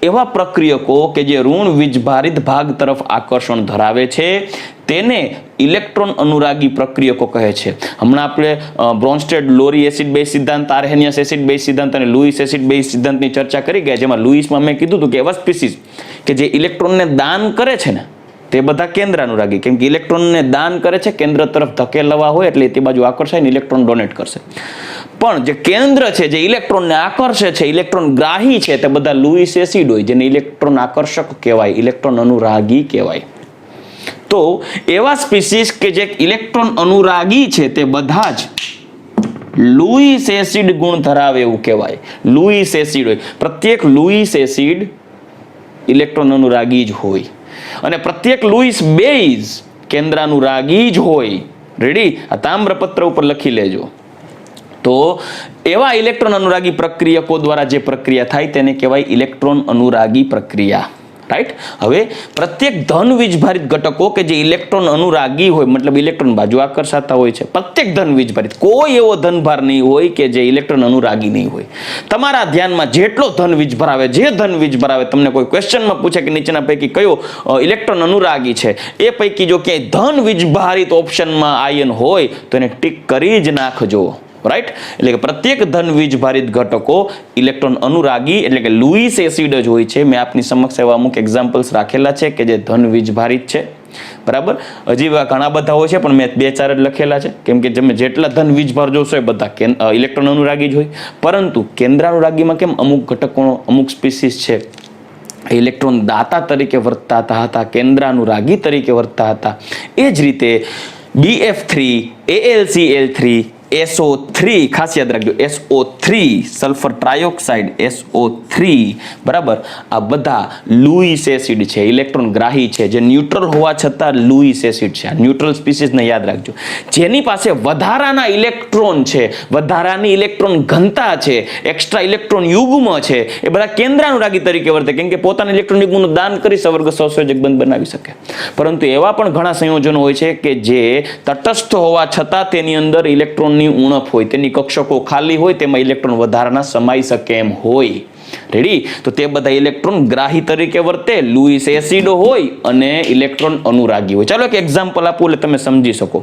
S1: એવા પ્રક્રિયકો કે જે ઋણ વીજભારિત ભાગ તરફ આકર્ષણ ધરાવે છે તેને ઇલેક્ટ્રોન અનુરાગી પ્રક્રિયકો કહે છે. હમણાં આપણે બ્રોન્સ્ટેડ લોરી એસિડ બેઝ સિદ્ધાંત, આર્હેનિયસ એસિડ બેઝ સિદ્ધાંત અને લુઈસ એસિડ બેઝ સિદ્ધાંતની ચર્ચા કરી ગયા, જેમાં લુઈસમાં મેં કીધું હતું કે એવા સ્પીસીઝ કે જે ઇલેક્ટ્રોનને દાન કરે છે ને તે બધા કેન્દ્ર અનુરાગી. કેમ કે ઇલેક્ટ્રોનને દાન કરે છે, કેન્દ્ર તરફ ધકેલવા હોય એટલે તે બાજુ આકર્ષાય ને ઇલેક્ટ્રોન ડોનેટ કરશે. પણ જે કેન્દ્ર છે, જે ઇલેક્ટ્રોનને આકર્ષે છે, ઇલેક્ટ્રોન ગ્રાહી છે, તે બધા લુઈસ એસિડ હોય, જેને ઇલેક્ટ્રોન આકર્ષક કહેવાય, ઇલેક્ટ્રોન અનુરાગી કહેવાય. તો એવા સ્પીસીઝ કે જે ઇલેક્ટ્રોન અનુરાગી છે તે બધા જ લુઈસ એસિડ ગુણ ધરાવે એવું કહેવાય. લુઈસ એસિડ હોય, પ્રત્યેક લુઈસ એસિડ ઇલેક્ટ્રોન અનુરાગી જ હોય, અને પ્રત્યેક લુઈસ બેઝ કેન્દ્રાનુરાગી જ હોય. રેડી, આ તામ્રપત્ર ઉપર લખી લેજો. તો એવા ઇલેક્ટ્રોન અનુરાગી પ્રક્રિયકો દ્વારા જે પ્રક્રિયા થાય તેને કહેવાય ઇલેક્ટ્રોન અનુરાગી પ્રક્રિયા, રાઈટ. હવે પ્રત્યેક ધન વીજભારિત ઘટકો કે જે ઇલેક્ટ્રોન અનુરાગી હોય, મતલબ ઇલેક્ટ્રોન બાજુ આકર્ષાતા હોય છે, પ્રત્યેક ધન વીજભારિત, કોઈ એવો ધનભાર નહીં હોય કે જે ઇલેક્ટ્રોન અનુરાગી નહીં હોય. તમારા ધ્યાનમાં જેટલો ધન વીજભાર આવે, જે ધન વીજભાર આવે, તમને કોઈ ક્વેશ્ચનમાં પૂછે કે નીચેના પૈકી કયો ઇલેક્ટ્રોન અનુરાગી છે, એ પૈકી જો ક્યાંય ધન વીજભારિત ઓપ્શનમાં આયન હોય તો એને ટીક કરી જ નાખજો, રાઈટ. એટલે કે પ્રત્યેક ધન વીજભારિત ઘટકો ઇલેક્ટ્રોન અનુરાગી એટલે કે લુઈસ એસિડ જ હોય છે. મેં આપની સમક્ષ એવા અમુક એક્ઝામ્પલ્સ રાખેલા છે કે જે ધન વીજભારિત છે, બરાબર. હજી ઘણા બધા હોય છે પણ મેં 2-4 જ લખેલા છે, કેમ કે તમે જેટલા ધન વીજભાર જોશો એ બધા ઇલેક્ટ્રોન અનુરાગી જ હોય. પરંતુ કેન્દ્રાનુરાગીમાં કેમ અમુક ઘટકો, અમુક સ્પીસીસ છે ઇલેક્ટ્રોન દાતા તરીકે વર્તતા હતા, કેન્દ્રાનુરાગી તરીકે વર્તતા હતા. એ જ રીતે BF3, AlCl3, SO3, ખાસ યાદ રાખજો, SO3 સલ્ફર ટ્રાયોક્સાઇડ, SO3, બરાબર. આ બધા લુઈસ એસિડ છે, ઇલેક્ટ્રોન ગ્રાહી છે, જે ન્યુટ્રલ હોવા છતાં લુઈસ એસિડ છે. આ ન્યુટ્રલ સ્પીસીસને યાદ રાખજો. જેની પાસે વધારાના ઇલેક્ટ્રોન છે, વધારાની ઇલેક્ટ્રોન ઘનતા છે, એક્સ્ટ્રા ઇલેક્ટ્રોન યુગ્મ છે, એ બધા કેન્દ્રાનુરાગી તરીકે વર્તે, કેમ કે પોતાના ઇલેક્ટ્રોન યુગ્મનું દાન કરી સવર્ગ સહસંયોજક બંધ બનાવી શકે. પરંતુ એવા પણ ઘણા સંયોજનો હોય છે કે જે તટસ્થ હોવા છતાં તેની અંદર ઇલેક્ટ્રોન ઉણપ હોય, તેની કક્ષકો ખાલી હોય, તેમાં ઇલેક્ટ્રોન વધારાના સમાઈ શકે એમ હોય. રેડી, તો તે બધા ઇલેક્ટ્રોન ગ્રાહી તરીકે વર્તે, લુઈસ એસિડ હોય અને ઇલેક્ટ્રોન અનુરાગી હોય. ચાલો એક એક્ઝામ્પલ આપું એટલે તમે સમજી શકો.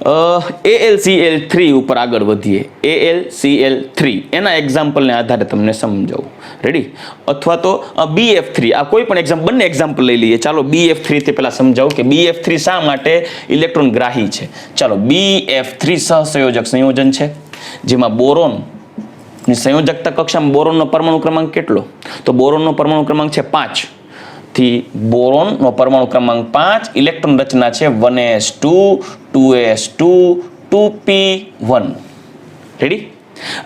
S1: AlCl3 ઉપર આગળ વધીએ. AlCl3 એના એક્ઝામ્પલને આધારે તમને સમજાવું. રેડી? અથવા તો BF3, આ કોઈ પણ બંને એક્ઝામ્પલ લઈ લઈએ. ચાલો BF3 થી પહેલા સમજાવું કે BF3 શા માટે ઇલેક્ટ્રોન ગ્રાહી છે. ચાલો, BF3 સહસંયોજક સંયોજન છે જેમાં બોરોન ની સંયોજકતા કક્ષામાં બોરોનનો પરમાણુ ક્રમાંક કેટલો? તો બોરોનનો પરમાણુ ક્રમાંક છે 5 થી બોરોનનો પરમાણુ ક્રમાંક 5, ઇલેક્ટ્રોન રચના છે 1s2 2s2 2p1. રેડી?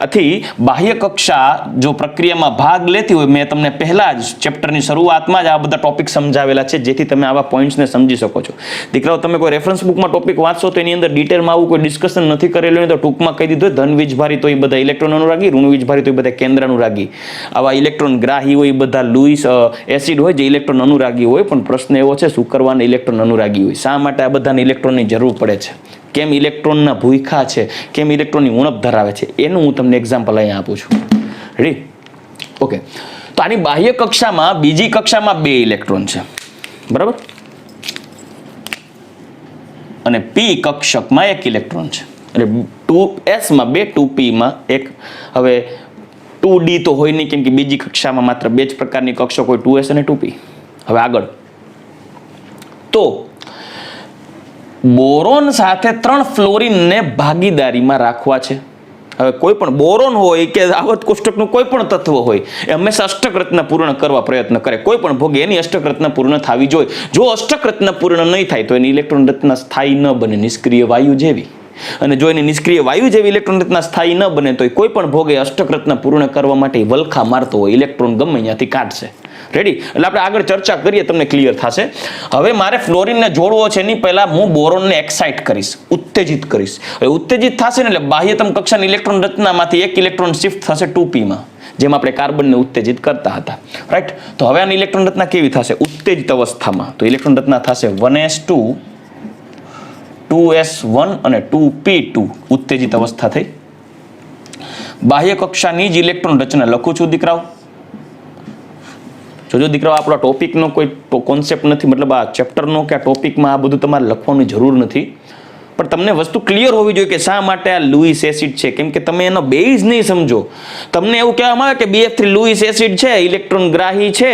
S1: આથી બાહ્ય કક્ષા જો પ્રક્રિયામાં ભાગ લેતી હોય, મેં તમને પહેલા જ ચેપ્ટરની શરૂઆતમાં જ આ બધા ટોપિક સમજાવેલા છે જેથી તમે આવા પોઈન્ટ્સને સમજી શકો છો. દીકરાઓ, તમે કોઈ રેફરન્સ બુકમાં ટોપિક વાંચશો તો એની અંદર ડિટેલમાં આવું કોઈ ડિસ્કશન નથી કરેલું હોય તો ટૂંકમાં કહી દીધું, ધન વીજભારી તો એ બધા ઇલેક્ટ્રોન અનુરાગી, ઋણ વીજભારી તો એ બધા કેન્દ્ર અનુરાગી. આવા ઇલેક્ટ્રોન ગ્રાહી હોય એ બધા લુઈસ એસિડ હોય જે ઇલેક્ટ્રોન અનુરાગી હોય. પણ પ્રશ્ન એવો છે, શું કરવાના ઇલેક્ટ્રોન અનુરાગી હોય? શા માટે આ બધાને ઇલેક્ટ્રોનની જરૂર પડે છે? કેમ ઇલેક્ટ્રોનના ભૂખા છે? કેમ ઇલેક્ટ્રોનની ઉણપ ધરાવે છે? એનું હું તમને એક્ઝામ્પલ અહીંયા આપું છું. રેડી? ઓકે. તો આની બાહ્ય કક્ષામાં, બીજી કક્ષામાં 2 ઇલેક્ટ્રોન છે, બરાબર? અને P કક્ષકમાં 1 ઇલેક્ટ્રોન છે. એટલે 2s માં 2, 2p માં 1. હવે 2d તો હોય નહીં, કેમ કે બીજી કક્ષામાં માત્ર 2 જ પ્રકારની કક્ષક હોય, 2s અને 2p. હવે આગળ તો બોરોન સાથે 3 ફ્લોરિનને ભાગીદારીમાં રાખવા છે. હવે કોઈ પણ બોરોન હોય કે આવર્ત કોષ્ટકનું કોઈ પણ તત્વ હોય એ હંમેશા અષ્ટક રચના પૂર્ણ કરવા પ્રયત્ન કરે. કોઈ પણ ભોગે એની અષ્ટક રચના પૂર્ણ થવી જોઈએ. જો અષ્ટક રચના પૂર્ણ નહીં થાય તો એની ઇલેક્ટ્રોન રચના સ્થાયી ન બને, નિષ્ક્રિય વાયુ જેવી. અને જો એની નિષ્ક્રિય વાયુ જેવી ઇલેક્ટ્રોન રચના સ્થાયી ન બને તો કોઈ પણ ભોગે અષ્ટક રચના પૂર્ણ કરવા માટે વલખા મારતો હોય, ઇલેક્ટ્રોન ગમે ત્યાંથી કાઢશે. રેડી? એટલે આપણે આગળ ચર્ચા કરીએ, તમને ક્લિયર થશે. હવે મારે ફ્લોરિનને જોડવો છે, એની પહેલા હું બોરોનને એક્સાઇટ કરીશ, ઉત્તેજિત કરીશ. હવે ઉત્તેજિત થશે ને એટલે બાહ્યતમ કક્ષાની ઇલેક્ટ્રોન રચનામાંથી 1 ઇલેક્ટ્રોન શિફ્ટ થશે 2p માં, જેમ આપણે કાર્બનને ઉત્તેજિત કરતા હતા. રાઈટ? તો હવે આની ઇલેક્ટ્રોન રચના કેવી થશે ઉત્તેજિત અવસ્થામાં? તો ઇલેક્ટ્રોન રચના થશે 1s2 2s1 અને 2p2 ઉત્તેજિત અવસ્થા થઈ. બાહ્ય કક્ષાની જ ઇલેક્ટ્રોન રચના લખું છું દીકરાઓ. જો દીકરાઓ, આપણો ટોપિકનો કોઈ કોન્સેપ્ટ નથી, મતલબ આ ચેપ્ટરનો કે આ ટોપિકમાં આ બધું તમારે લખવાની જરૂર નથી. પણ તમને વસ્તુ ક્લિયર હોવી જોઈએ કે શા માટે આ લુઈસ એસિડ છે. કેમ કે તમે એનો બેઝ નહીં સમજો. તમને એવું કહેવામાં આવે કે BF3 લુઈસ એસિડ છે, ઇલેક્ટ્રોન ગ્રાહી છે,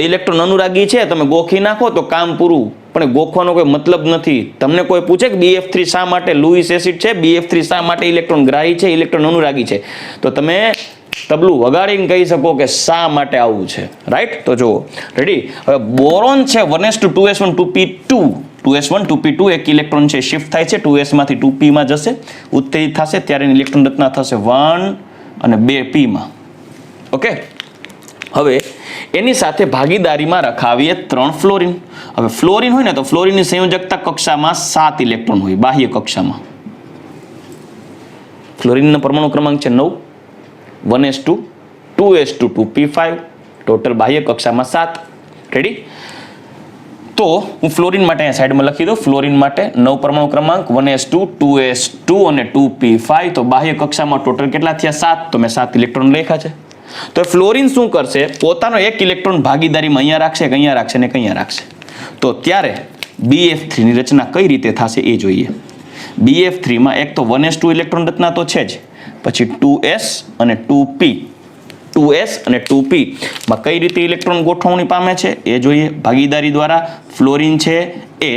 S1: ઇલેક્ટ્રોન અનુરાગી છે, તમે ગોખી નાખો તો કામ પૂરું. પણ ગોખવાનો કોઈ મતલબ નથી. તમને કોઈ પૂછે કે BF3 શા માટે લુઈસ એસિડ છે, BF3 શા માટે ઇલેક્ટ્રોન ગ્રાહી છે, ઇલેક્ટ્રોન અનુરાગી છે, તો તમે તબલું વગાડીને કહી શકો કે શા માટે આવું છે. રાઈટ? તો જુઓ. રેડી? હવે બોરોન છે 1s2 2s1 2p2 2s1 2p2 એક ઇલેક્ટ્રોન છે શિફ્ટ થાય છે, 2s માંથી 2p માં જશે, ઉત્તેજિત થશે, ત્યારે એની ઇલેક્ટ્રોન રચના થશે 1 અને 2p માં. ઓકે? હવે એની સાથે ભાગીદારીમાં રખાવીએ 3 ફ્લોરિન. હવે ફ્લોરિન હોય ને તો ફ્લોરિનની સંયોજકતા કક્ષામાં 7 ઇલેક્ટ્રોન હોય. બાહ્ય કક્ષામાં ફ્લોરિનનો પરમાણુ ક્રમાંક છે 9, 1s2 2s2 2p5, ટોટલ બાહ્ય કક્ષામાં 7. રેડી? તો હું ફ્લોરિન માટે અહીંયા સાઈડમાં લખી દઉં. ફ્લોરિન માટે 9 પરમાણુ ક્રમાંક, 1s2 2s2 અને 2p5. તો બાહ્ય કક્ષામાં ટોટલ કેટલા થયા? 7. તો મેં 7 ઇલેક્ટ્રોન લખ્યા છે. તો ફ્લોરિન શું કરશે? પોતાનો 1 ઇલેક્ટ્રોન ભાગીદારીમાં અહીંયા રાખશે કે અહીંયા રાખશે ને કઅહીંયા રાખશે. તો ત્યારે BF3 ની રચના કઈ રીતે થશે એ જોઈએ. BF3 માં એક તો 1s2 ઇલેક્ટ્રોન રચના તો છે જ, પછી 2s અને 2p, 2s અને 2p માં કઈ રીતે ઇલેક્ટ્રોન ગોઠવણી પામે છે એ જોઈએ. ભાગીદારી દ્વારા ફ્લોરિન છે એ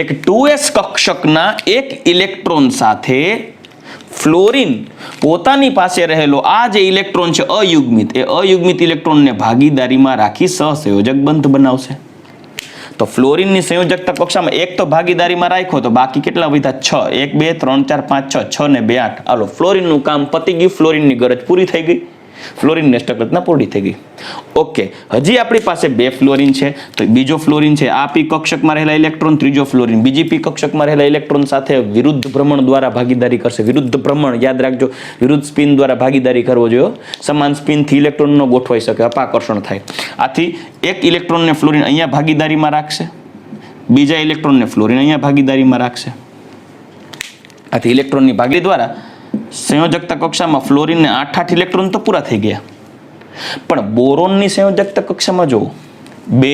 S1: એક 2s કક્ષકના 1 ઇલેક્ટ્રોન સાથે ફ્લોરિન પોતાની પાસે રહેલો આ જે ઇલેક્ટ્રોન છે અયુગ્મિત, એ અયુગ્મિત ઇલેક્ટ્રોનને ભાગીદારીમાં રાખી સહસંયોજક બંધ બનાવશે. તો ફ્લોરિનની સંયોજકતા કક્ષામાં એક તો ભાગીદારીમાં રાખ્યો, તો બાકી કેટલા વધ્યા? 6. 1 2 3 4 5 6 6 ને 2 8. હાલો, ફ્લોરિનનું કામ પતી ગયું. ફ્લોરિનની ગરજ પૂરી થઈ ગઈ. ફ્લોરિનની અષ્ટક રચના પૂરી થઈ ગઈ. ઓકે, હજી આપણી પાસે 2 ફ્લોરિન છે. તો બીજો ફ્લોરિન છે આ p કક્ષકમાં રહેલા ઇલેક્ટ્રોન, ત્રીજો ફ્લોરિન બીજી p કક્ષકમાં રહેલા ઇલેક્ટ્રોન સાથે વિરુદ્ધ ભ્રમણ દ્વારા ભાગીદારી કરશે. વિરુદ્ધ ભ્રમણ યાદ રાખજો, વિરુદ્ધ સ્પિન દ્વારા ભાગીદારી કરવો જોઈએ. સમાન સ્પિનથી ઇલેક્ટ્રોન ન ગોઠવાઈ શકે, અપાકર્ષણ થાય. આથી એક ઇલેક્ટ્રોનને ફ્લોરિન અહીંયા ભાગીદારીમાં રાખશે, બીજા ઇલેક્ટ્રોનને ફ્લોરિન અહીંયા ભાગીદારીમાં રાખશે. આથી ઇલેક્ટ્રોનની ભાગીદારી દ્વારા સંયોજકતા કક્ષામાં ફ્લોરિનને 8 ઇલેક્ટ્રોન તો પૂરા થઈ ગયા. પણ બોરોનની સંયોજકતા કક્ષામાં જો 2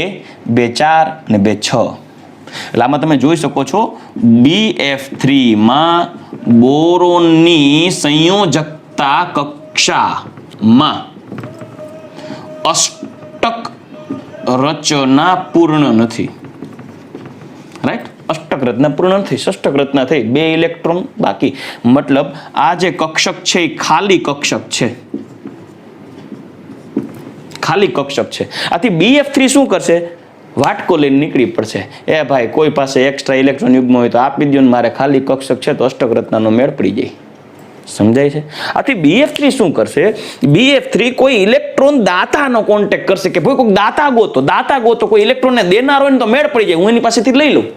S1: 2 4 અને 2 6 એટલે આમાં તમે જોઈ શકો છો BF3 માં બોરોનની સંયોજકતા કક્ષામાં અષ્ટક રચના પૂર્ણ નથી. રાઈટ, અષ્ટક રચના પૂર્ણ નથી, ષષ્ટક રચના થઈ, 2 ઇલેક્ટ્રોન બાકી. મતલબ આ જે કક્ષક છે એ ખાલી કક્ષક છે, ખાલી કક્ષક છે. આથી BF3 શું કરશે? વાટકો લઈને નીકળી પડશે. એ ભાઈ, કોઈ પાસે એક્સ્ટ્રા ઇલેક્ટ્રોન યુગ્મ હોય તો આપી દો ને, મારે ખાલી કક્ષક છે તો અષ્ટક રચનાનો મેળ પડી જાય. સમજાય છે? આથી BF3 શું કરશે? BF3 કોઈ ઇલેક્ટ્રોન દાતાનો કોન્ટેક્ટ કરશે કે ભાઈ કોઈ દાતા ગોતો, કોઈ ઇલેક્ટ્રોનને દેનાર હોય ને તો મેળ પડી જાય, હું એની પાસેથી લઈ લઉં.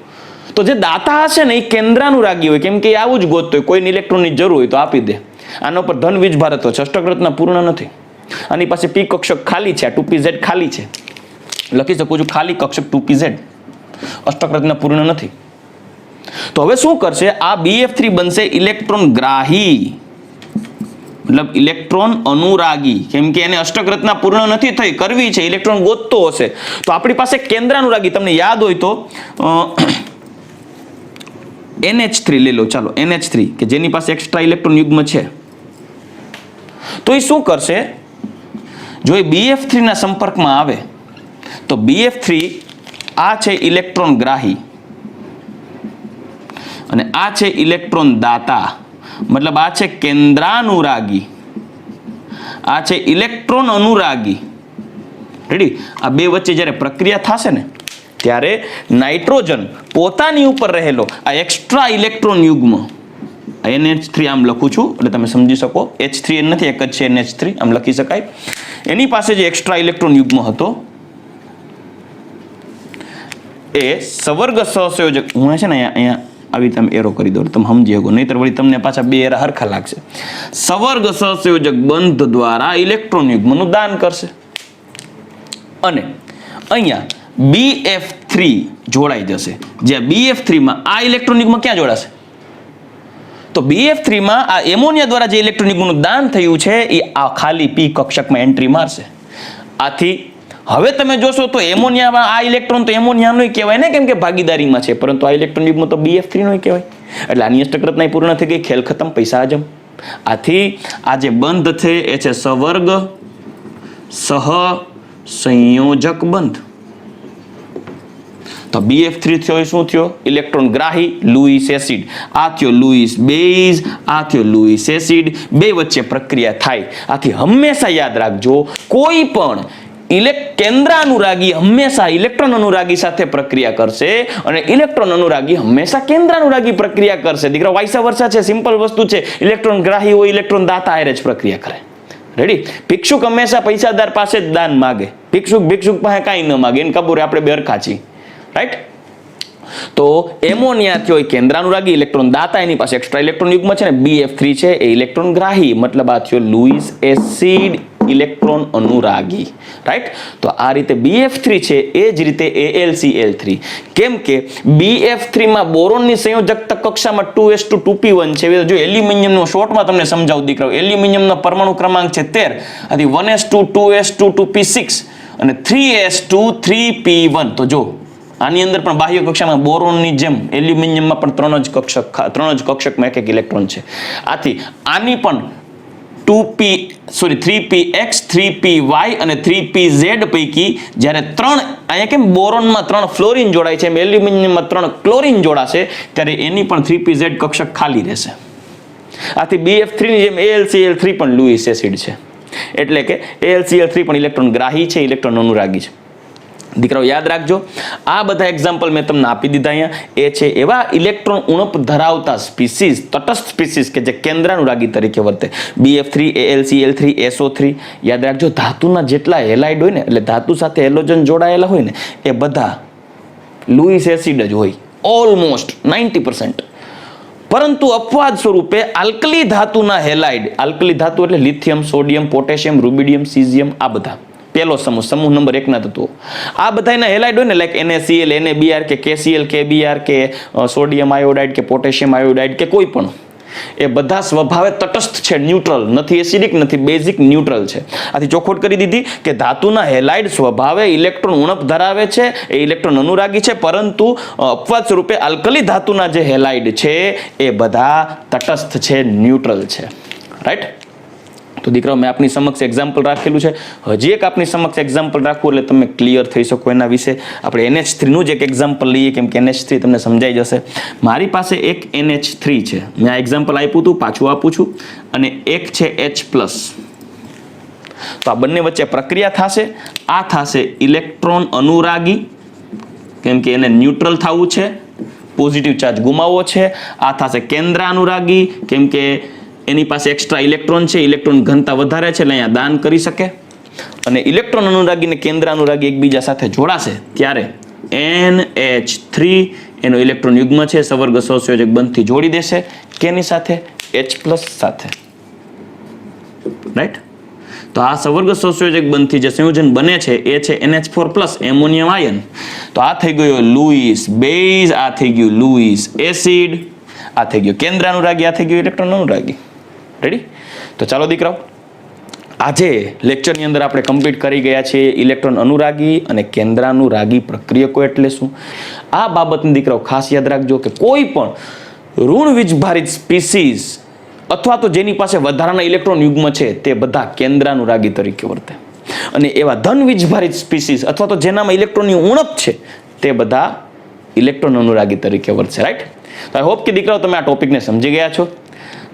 S1: તો જે દાતા હશે ને એ કેન્દ્રાનુરાગી હોય, કેમ કે આવું જ ગોતતો હોય, કોઈને ઇલેક્ટ્રોનની જરૂર હોય તો આપી દે. આના ઉપર ધન વીજ ભારત છે, અષ્ટક રચના પૂર્ણ નથી. આની પાસે P કક્ષક ખાલી છે, આ 2pz ખાલી છે, લખી શકું છું ખાલી કક્ષક 2pz, અષ્ટક રચના પૂર્ણ નથી. તો હવે શું કરશે? આ BF3 બનશે ઇલેક્ટ્રોન ગ્રાહી, મતલબ ઇલેક્ટ્રોન અનુરાગી, કેમ કે એને અષ્ટક રચના પૂર્ણ નથી થઈ, કરવી છે, ઇલેક્ટ્રોન ગોતતો હશે. તો આપણી પાસે કેન્દ્રાનુરાગી, તમને યાદ હોય તો NH3 લઈ લો. ચાલો NH3 કે જેની પાસે એક્સ્ટ્રા ઇલેક્ટ્રોન યુગ્મ છે, તો એ શું કરશે? જો એ BF3 ના સંપર્કમાં આવે તો BF3 આ છે ઇલેક્ટ્રોન ગ્રાહી અને આ છે ઇલેક્ટ્રોન દાતા, મતલબ આ છે કેન્દ્રાનુરાગી, આ છે ઇલેક્ટ્રોન અનુરાગી. રેડી? આ બે વચ્ચે જ્યારે પ્રક્રિયા થશે ને ત્યારે નાઇટ્રોજન પોતાની ઉપર રહેલો આ એક્સ્ટ્રા ઇલેક્ટ્રોન યુગ્મ, NH3 આમ લખું છું એટલે તમે સમજી શકો, H3 નથી, એક જ છે NH3, આમ લખી શકાય. એની પાસે જે એક્સ્ટ્રા ઇલેક્ટ્રોન યુગ્મ હતો એ સવર્ગ સહસંયોજક, હું છે ને અહીંયા આવી તમે એરો કરી દો તમે સમજી શકો, નહીતર વળી તમને પાછા બે એરા હરખા લાગશે. સવર્ગ સહસંયોજક બંધ દ્વારા ઇલેક્ટ્રોન યુગ્મનું દાન કરશે અને અહીંયા BF3 જોડાઈ જશે. જ્યાં BF3 માં આ ઇલેક્ટ્રોન યુગ્મ ક્યાં જોડાશે? તો BF3 માં આ એમોનિયા દ્વારા જે ઇલેક્ટ્રોન યુગ્મનું દાન થયું છે એ આ ખાલી P કક્ષકમાં એન્ટ્રી મારશે. આથી હવે તમે જોશો તો એમોનિયામાં આ ઇલેક્ટ્રોન તો એમોનિયાનો કહેવાય ને, કેમ કે ભાગીદારીમાં છે, પરંતુ આ ઇલેક્ટ્રોન યુગ્મ તો BF3 નો કહેવાય. એટલે આની અષ્ટક રચના પૂર્ણ થઈ ગઈ, ખેલ ખતમ, પૈસા હજમ. આથી આ જે બંધ છે એ છે સવર્ગ સહસંયોજક બંધ. તો BF3 થયો શું થયો? ઇલેક્ટ્રોન ગ્રાહી, લુઈસ એસિડ. આ થયો લુઈસ બેઝ, આ થયો લુઈસ એસિડ, બે વચ્ચે પ્રક્રિયા થાય. આથી હંમેશા યાદ રાખજો, કોઈ પણ કેન્દ્રાનુરાગી હંમેશા ઇલેક્ટ્રોન અનુરાગી સાથે પ્રક્રિયા કરશે અને ઇલેક્ટ્રોન અનુરાગી હંમેશા કેન્દ્રાનુરાગી પ્રક્રિયા કરશે. દીકરા વાઇસા વર્સા છે, સિમ્પલ વસ્તુ છે. ઇલેક્ટ્રોન ગ્રાહી હોય, ઇલેક્ટ્રોન દાતા હારે જ પ્રક્રિયા કરે. રેડી? ભિક્ષુક હંમેશા પૈસાદાર પાસે જ દાન માગે, ભિક્ષુક પાસે કાંઈ ન માગે, એને ખબર આપણે બે હરખા છીએ. રાઈટ? તો એમોનિયા થયો એ કેન્દ્રાનુરાગી, ઇલેક્ટ્રોન દાતા, એની પાસે એક્સ્ટ્રા ઇલેક્ટ્રોન યુગ્મ છે ને BF3 છે એ ઇલેક્ટ્રોન ગ્રાહી, મતલબ આ થયો લુઈસ એસિડ ઇલેક્ટ્રોન અનુરાગી. રાઈટ? તો આ રીતે BF3 છે એ જ રીતે AlCl3, કેમ કે BF3 માં બોરોનની સંયોજકતા કક્ષામાં 2s2 2p1 છે. જો એલ્યુમિનિયમનો શોર્ટમાં તમને સમજાવું દીકરાઓ, એલ્યુમિનિયમનો પરમાણુ ક્રમાંક છે 13, આથી 1s2 2s2 2p6 અને 3s2 3p1. તો જો આની અંદર પણ બાહ્ય કક્ષામાં બોરોનની જેમ એલ્યુમિનિયમમાં પણ ત્રણ જ કક્ષકમાં એક ઇલેક્ટ્રોન છે. આથી આની પણ 3px 3py અને 3pz પૈકી જ્યારે ત્રણ, અહીંયા કેમ બોરોનમાં 3 ફ્લોરિન જોડાય છે, એમ એલ્યુમિનિયમમાં 3 ક્લોરિન જોડાશે, ત્યારે એની પણ 3pz કક્ષક ખાલી રહેશે. આથી BF3 ની જેમ AlCl3 પણ લુઈસ એસિડ છે, એટલે કે AlCl3 પણ ઇલેક્ટ્રોન ગ્રાહી છે, ઇલેક્ટ્રોન અનુરાગી છે. દીકરાઓ યાદ રાખજો, આ બધા એક્ઝામ્પલ મેં તમને આપી દીધા. અહીંયા એ છે એવા ઇલેક્ટ્રોન ઉણપ ધરાવતા સ્પીસીસ, તટસ્થ સ્પીસીસ કે જે કેન્દ્રાનુરાગી તરીકે વર્તે. BF3, AlCl3, SO3. યાદ રાખજો, ધાતુના જેટલા હેલાઇડ હોય ને, એટલે ધાતુ સાથે હેલોજન જોડાયેલા હોય ને, એ બધા લુઈસ એસિડ જ હોય, ઓલમોસ્ટ 90%. પરંતુ અપવાદ સ્વરૂપે આલ્કલી ધાતુના હેલાઇડ, આલ્કલી ધાતુ એટલે lithium, sodium, potassium, rubidium, caesium, આ બધા પેલો સમૂહ નંબર 1 ના તત્વો, આ બધાના હેલાઇડ હોય ને, લાઈક NaCl, NaBr કે KCl, KBr કે સોડિયમ આયોડાઇડ કે પોટેશિયમ આયોડાઇડ કે કોઈ પણ, એ બધા સ્વભાવે તટસ્થ છે, ન્યુટ્રલ નથી, એસિડિક નથી, બેઝિક ન્યુટ્રલ છે. આથી ચોખવટ કરી દીધી કે ધાતુના હેલાઇડ સ્વભાવે ઇલેક્ટ્રોન ઉણપ ધરાવે છે, એ ઇલેક્ટ્રોન અનુરાગી છે, પરંતુ અપવાદ સ્વરૂપે આલ્કલી ધાતુના જે હેલાઇડ છે એ બધા તટસ્થ છે, ન્યુટ્રલ છે. રાઈટ. તો દીકરાઓ મેં આપની સમક્ષ એક્ઝામ્પલ રાખેલું છે. હજી એક આપની સમક્ષ એક્ઝામ્પલ રાખવું એટલે તમે ક્લિયર થઈ શકો એના વિશે. આપણે NH3નું જ એક એક્ઝામ્પલ લઈએ, કેમ કે NH3 તમને સમજાઈ જશે. મારી પાસે એક NH3 છે, મેં આ એક્ઝામ્પલ આપ્યું હતું, પાછું આપું છું, અને એક છે H+. તો આ બંને વચ્ચે પ્રક્રિયા થશે. આ થશે ઇલેક્ટ્રોન અનુરાગી, કેમ કે એને ન્યુટ્રલ થવું છે, પોઝિટિવ ચાર્જ ગુમાવવો છે. આ થશે કેન્દ્ર અનુરાગી, કેમ કે એની પાસે એક્સ્ટ્રા ઇલેક્ટ્રોન છે, ઇલેક્ટ્રોન ઘનતા વધારે છે એટલે અહીંયા દાન કરી શકે. અને ઇલેક્ટ્રોન અનુરાગી અને કેન્દ્ર અનુરાગી એકબીજા સાથે જોડાશે ત્યારે NH3 એનો ઇલેક્ટ્રોન યુગ્મ છે, સવર્ગ સહસંયોજક બંધથી જોડી દેશે. કેની સાથે? H+ સાથે. રાઈટ. તો આ સવર્ગ સહસંયોજક બંધથી જે સંયોજન બને છે એ છે NH4+ એમોનિયમ આયન. તો આ થઈ ગયો લુઈસ બેઝ, આ થઈ ગયું લુઈસ એસિડ, આ થઈ ગયો કેન્દ્ર અનુરાગી, આ થઈ ગયું ઇલેક્ટ્રોન અનુરાગી. રેડી? તો ચાલો દીકરાઓ, આજે લેક્ચરની અંદર આપણે કમ્પ્લીટ કરી ગયા છીએ ઇલેક્ટ્રોન અનુરાગી અને કેન્દ્રાનુરાગી પ્રક્રિયકો એટલે શું. આ બાબતની દીકરાઓ ખાસ યાદ રાખજો કે કોઈ પણ ઋણ વીજભારિત સ્પીસીઝ અથવા તો જેની પાસે વધારાના ઇલેક્ટ્રોન યુગ્મ છે તે બધા કેન્દ્રાનુરાગી તરીકે વર્તે, અને એવા ધન વીજભારિત સ્પીસીઝ અથવા તો જેનામાં ઇલેક્ટ્રોનની ઉણપ છે તે બધા ઇલેક્ટ્રોન અનુરાગી તરીકે વર્તશે. રાઈટ. તો આઈ હોપ કે દીકરાઓ તમે આ ટોપિકને સમજી ગયા છો.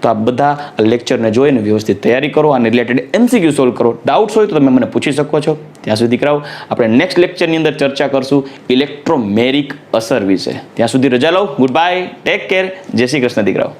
S1: તો આ બધા લેક્ચરને જોઈને વ્યવસ્થિત તૈયારી કરો, આને રિલેટેડ MCQ સોલ્વ કરો. ડાઉટ્સ હોય તો તમે મને પૂછી શકો છો. ત્યાં સુધી દીકરાઓ આપણે નેક્સ્ટ લેક્ચરની અંદર ચર્ચા કરશું ઇલેક્ટ્રોમેરિક અસર વિશે. ત્યાં સુધી રજા લઉં. ગુડ બાય, ટેક કેર, જય શ્રી કૃષ્ણ દીકરાઓ.